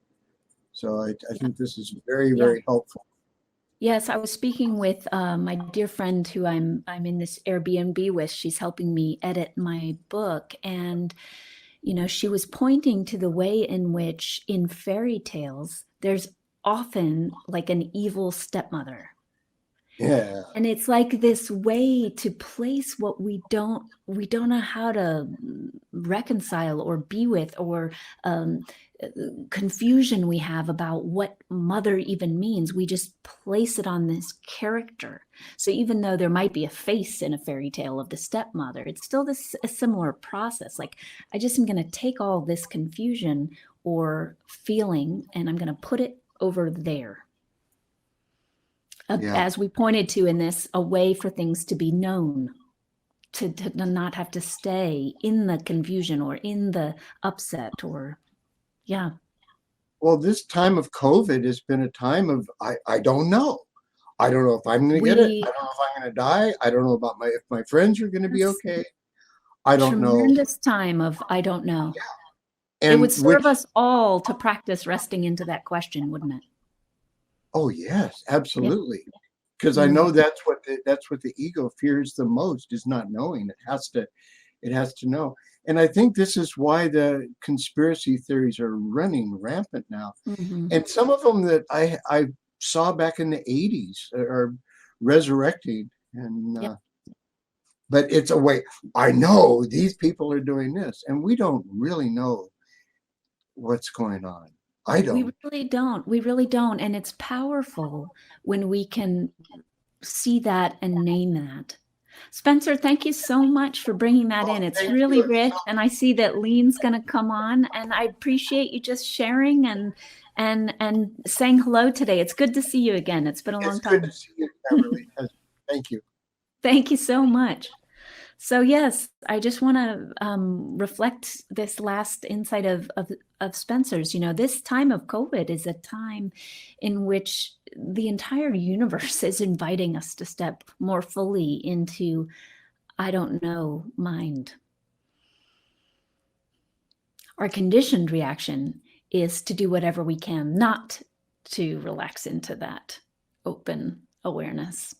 So I Yeah. think this is very, Yeah. very helpful. Yes, I was speaking with my dear friend who I'm in this Airbnb with. She's helping me edit my book, and you know, she was pointing to the way in which in fairy tales there's often like an evil stepmother. Yeah, And it's like this way to place what we don't know how to reconcile or be with, or um, confusion we have about what mother even means. We just place it on this character. So even though there might be a face in a fairy tale of the stepmother, it's still this a similar process. Like, I just am going to take all this confusion or feeling and I'm going to put it over there, yeah. as we pointed to in this, a way for things to be known, to not have to stay in the confusion or in the upset, or yeah. Well, this time of COVID has been a time of I don't know. I don't know if I'm going to get it. I We don't know if I'm going to die. I don't know about my if my friends are going to be Yes, okay. I don't know. tremendous time of I don't know. It And would serve which us all to practice resting into that question, wouldn't it? oh yes, Yeah. absolutely. Because I Mm. know that's what the ego fears the most is not knowing. It has to know. And I think this is why the conspiracy theories are running rampant now. Hmm. And some of them that I saw back in the 80s are resurrecting. And Yeah. but it's a way. I know these people are doing this, and we don't really know what's going on. I We don't. really don't. We really don't. And it's powerful when we can see that and name that. Spencer, thank you so much for bringing that in. Oh, It's thank really you. rich, and I see that Lean's going to come on, and I appreciate you just sharing and saying hello today. It's good to see you again. It's been a It's long good to time. see you, Beverly. Thank you. Thank you so much. So yes, I just want to reflect this last insight of Spencer's. You know, this time of COVID is a time in which the entire universe is inviting us to step more fully into, I don't know, mind. Our conditioned reaction is to do whatever we can not to relax into that open awareness.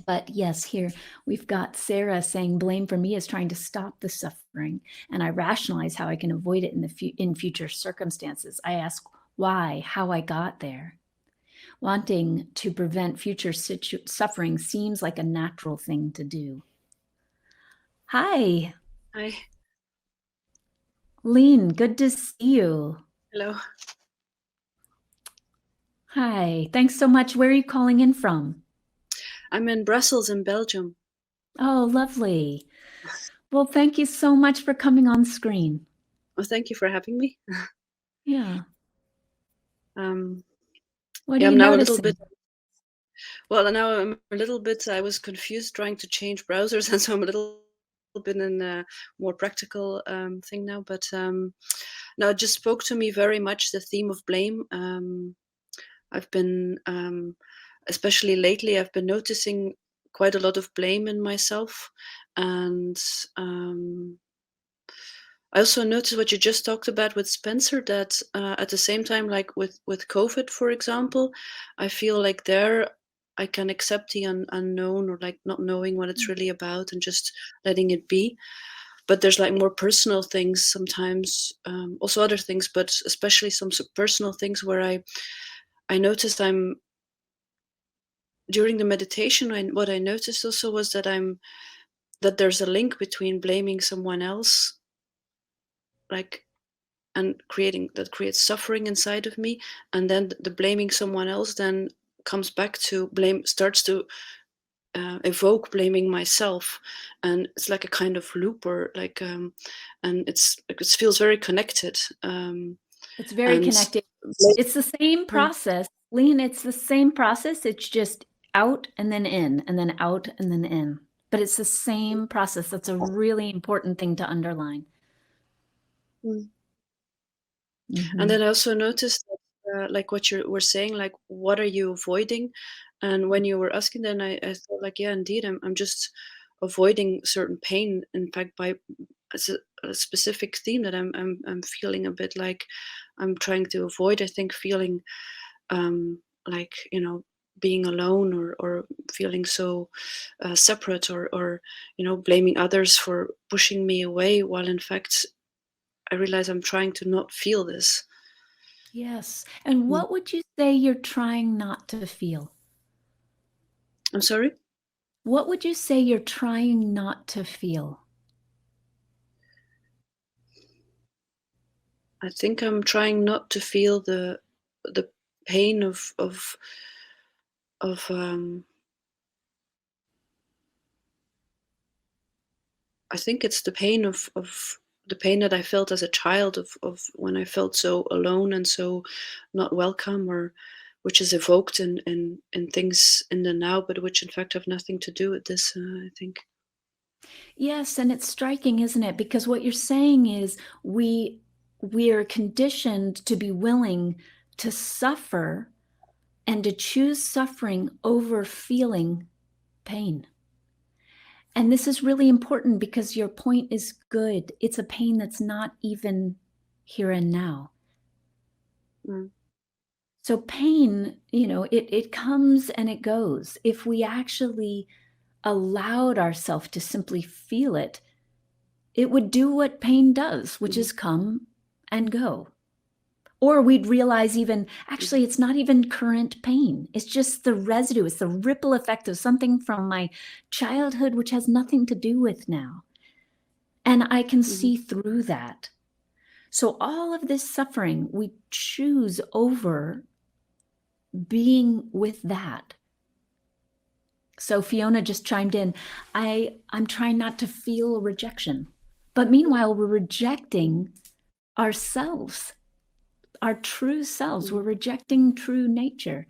But yes, here we've got Sarah saying blame for me is trying to stop the suffering, and I rationalize how I can avoid it in future circumstances. I ask why, how I got there. Wanting to prevent future suffering seems like a natural thing to do. Hi, Hi. Lean, good to see you. Hello. Hi, thanks so much. Where are you calling in from? I'm in Brussels in Belgium. Oh, lovely. Well, thank you so much for coming on screen. Well, thank you for having me. Yeah. Um, What are yeah, you I'm now a little noticing? bit. Well, now I'm a little bit. I was confused trying to change browsers, and so I'm a little bit in a more practical thing now. But now it just spoke to me very much the theme of blame. I've been, especially lately, I've been noticing quite a lot of blame in myself, and I also noticed what you just talked about with Spencer, that at the same time, like with COVID, for example, I feel like there I can accept the unknown, or like not knowing what it's really about and just letting it be. But there's like more personal things sometimes, also other things, but especially some personal things where I noticed I'm during the meditation. What I noticed also was that that there's a link between blaming someone else, like, and creates suffering inside of me, and then the blaming someone else then comes back to starts to evoke blaming myself, and it's like a kind of loop, or like and it feels very connected, It's very and connected. It's the same process, Lean. It's the same process. It's just out and then in, and then out and then in. But it's the same process. That's a really important thing to underline. Mm. And Mm-hmm. then I also noticed that, like what you were saying, like what are you avoiding? And when you were asking, then I thought, like, yeah, indeed, I'm just avoiding certain pain. In fact, by it's a specific theme that I'm feeling a bit like I'm trying to avoid. I think feeling like, being alone, or feeling so separate, or blaming others for pushing me away, while in fact I realize I'm trying to not feel this. Yes. And Mm. what would you say you're trying not to feel? I'm sorry? What would you say you're trying not to feel? I think I'm trying not to feel the pain of I think it's the pain of the pain that I felt as a child, of when I felt so alone and so not welcome, or which is evoked in things in the now, but which in fact have nothing to do with this, I think. Yes, and it's striking, isn't it? Because what you're saying is we are conditioned to be willing to suffer and to choose suffering over feeling pain. And this is really important because your point is good. It's a pain that's not even here and now. Mm. So pain, it comes and it goes. If we actually allowed ourselves to simply feel it, it would do what pain does, which Mhm. is come and go. Or we'd realize even, Mhm. actually, it's not even current pain. It's just the residue. It's the ripple effect of something from my childhood, which has nothing to do with now. And I can Mhm. see through that. So all of this suffering, we choose over being with that. So Fiona just chimed in, I'm trying not to feel rejection. But meanwhile, we're rejecting ourselves, our true selves. We're Mhm. rejecting true nature.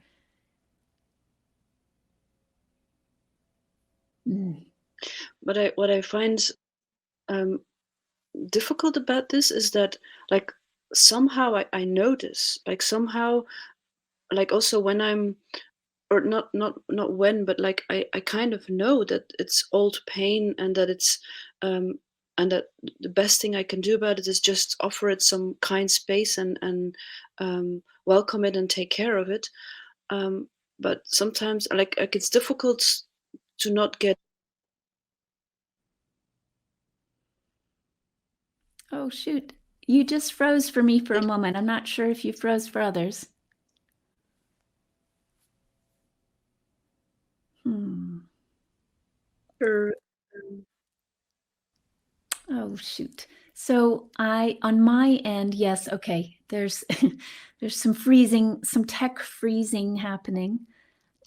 Mm. But what I find um, difficult about this is that, like, somehow I notice, like, somehow, like, also when I'm, or not when, but like I kind of know that it's old pain, and that it's um and that the best thing I can do about it is just offer it some kind space, and welcome it and take care of it. um but sometimes, like it's difficult to not get. Oh, shoot. You just froze for me for a moment. I'm not sure if you froze for others. Or, Oh, shoot. So on my end, yes, okay. There's there's some freezing, some tech freezing happening.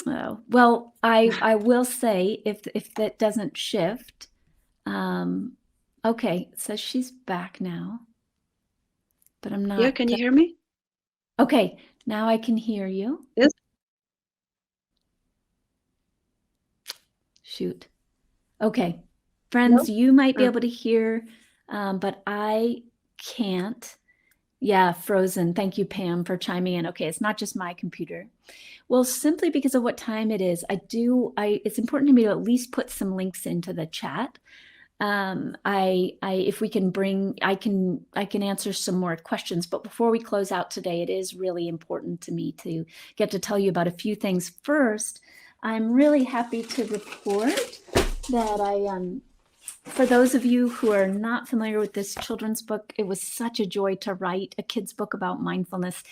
Oh, well, I will say if that doesn't shift, okay, it says she's back now, but I'm yeah, not. can you hear me? Okay, now I can hear you. Yes. Shoot. Okay, friends, No? you might be Oh. able to hear, but I can't. Yeah, frozen. Thank you, Pam, for chiming in. Okay, it's not just my computer. Well, simply because of what time it is, it's important to me to at least put some links into the chat. If we can I can answer some more questions, but before we close out today, it is really important to me to get to tell you about a few things. First, I'm really happy to report that for those of you who are not familiar with this children's book, it was such a joy to write a kid's book about mindfulness.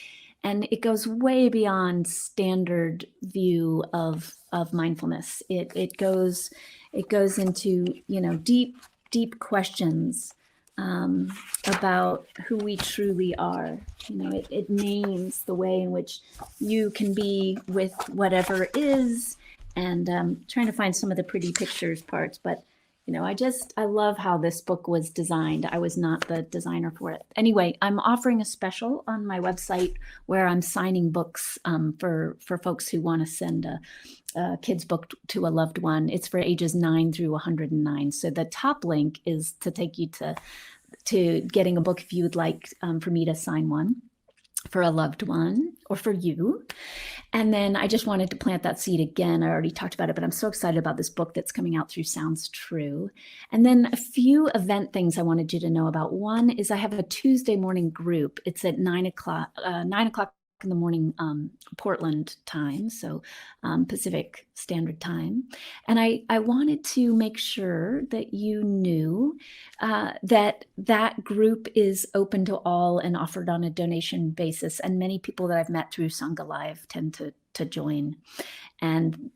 And it goes way beyond standard view of mindfulness. It goes into, deep questions about who we truly are. It names the way in which you can be with whatever is, and trying to find some of the pretty pictures parts, but I love how this book was designed. I was not the designer for it. Anyway, I'm offering a special on my website where I'm signing books for folks who want to send a kid's book to a loved one. It's for ages 9 through 109. So the top link is to take you to getting a book if you would like for me to sign one for a loved one or for you. And then I just wanted to plant that seed again. I already talked about it, but I'm so excited about this book that's coming out through Sounds True. And then a few event things I wanted you to know about. One is I have a Tuesday morning group. It's at 9:00 in the morning, Portland time, so Pacific Standard Time. And I wanted to make sure that you knew that group is open to all and offered on a donation basis. And many people that I've met through Sangha Live tend to join. And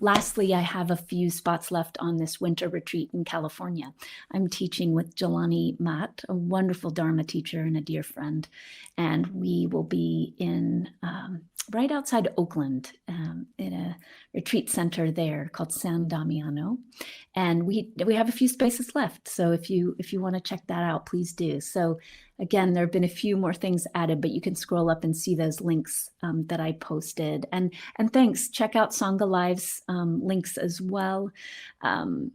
lastly, I have a few spots left on this winter retreat in California. I'm teaching with Jelani Matt, a wonderful Dharma teacher and a dear friend. And we will be in right outside Oakland in a retreat center there called San Damiano. And we have a few spaces left. So if you want to check that out, please do. So again, there have been a few more things added, but you can scroll up and see those links that I posted. And thanks. Check out Sangha Live's links as well. I'm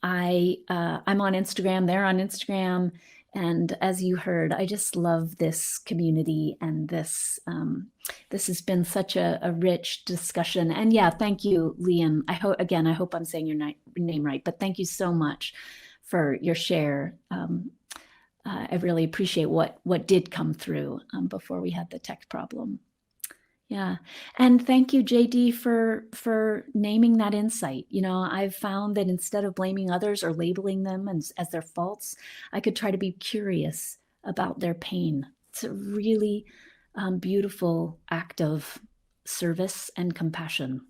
on Instagram. They're on Instagram. And as you heard, I just love this community, and this has been such a rich discussion. And yeah, thank you, Liam. I hope I'm saying your name right, but thank you so much for your share. I really appreciate what did come through before we had the tech problem. Yeah. And thank you, JD, for naming that insight. I've found that instead of blaming others or labeling them as their faults, I could try to be curious about their pain. It's a really beautiful act of service and compassion.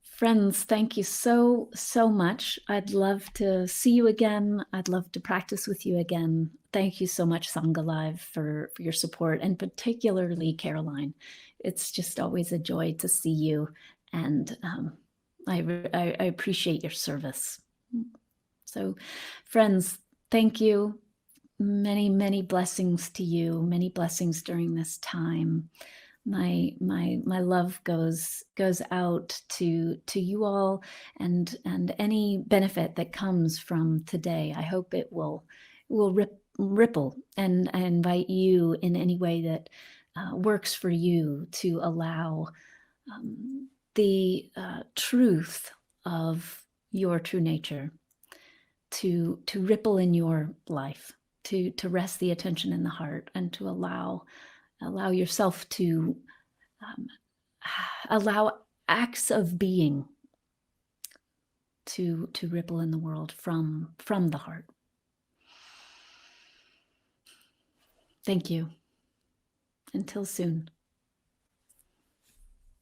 Friends, thank you so much. I'd love to see you again. I'd love to practice with you again. Thank you so much, Sangha Live, for your support, and particularly Caroline. It's just always a joy to see you, and I appreciate your service. So, friends, thank you. Many, many blessings to you. Many blessings during this time. my love goes out to you all, and any benefit that comes from today. I hope it will ripple, and I invite you in any way that works for you to allow the truth of your true nature to ripple in your life, to rest the attention in the heart, and to allow yourself to allow acts of being to ripple in the world from the heart. Thank you. Until soon.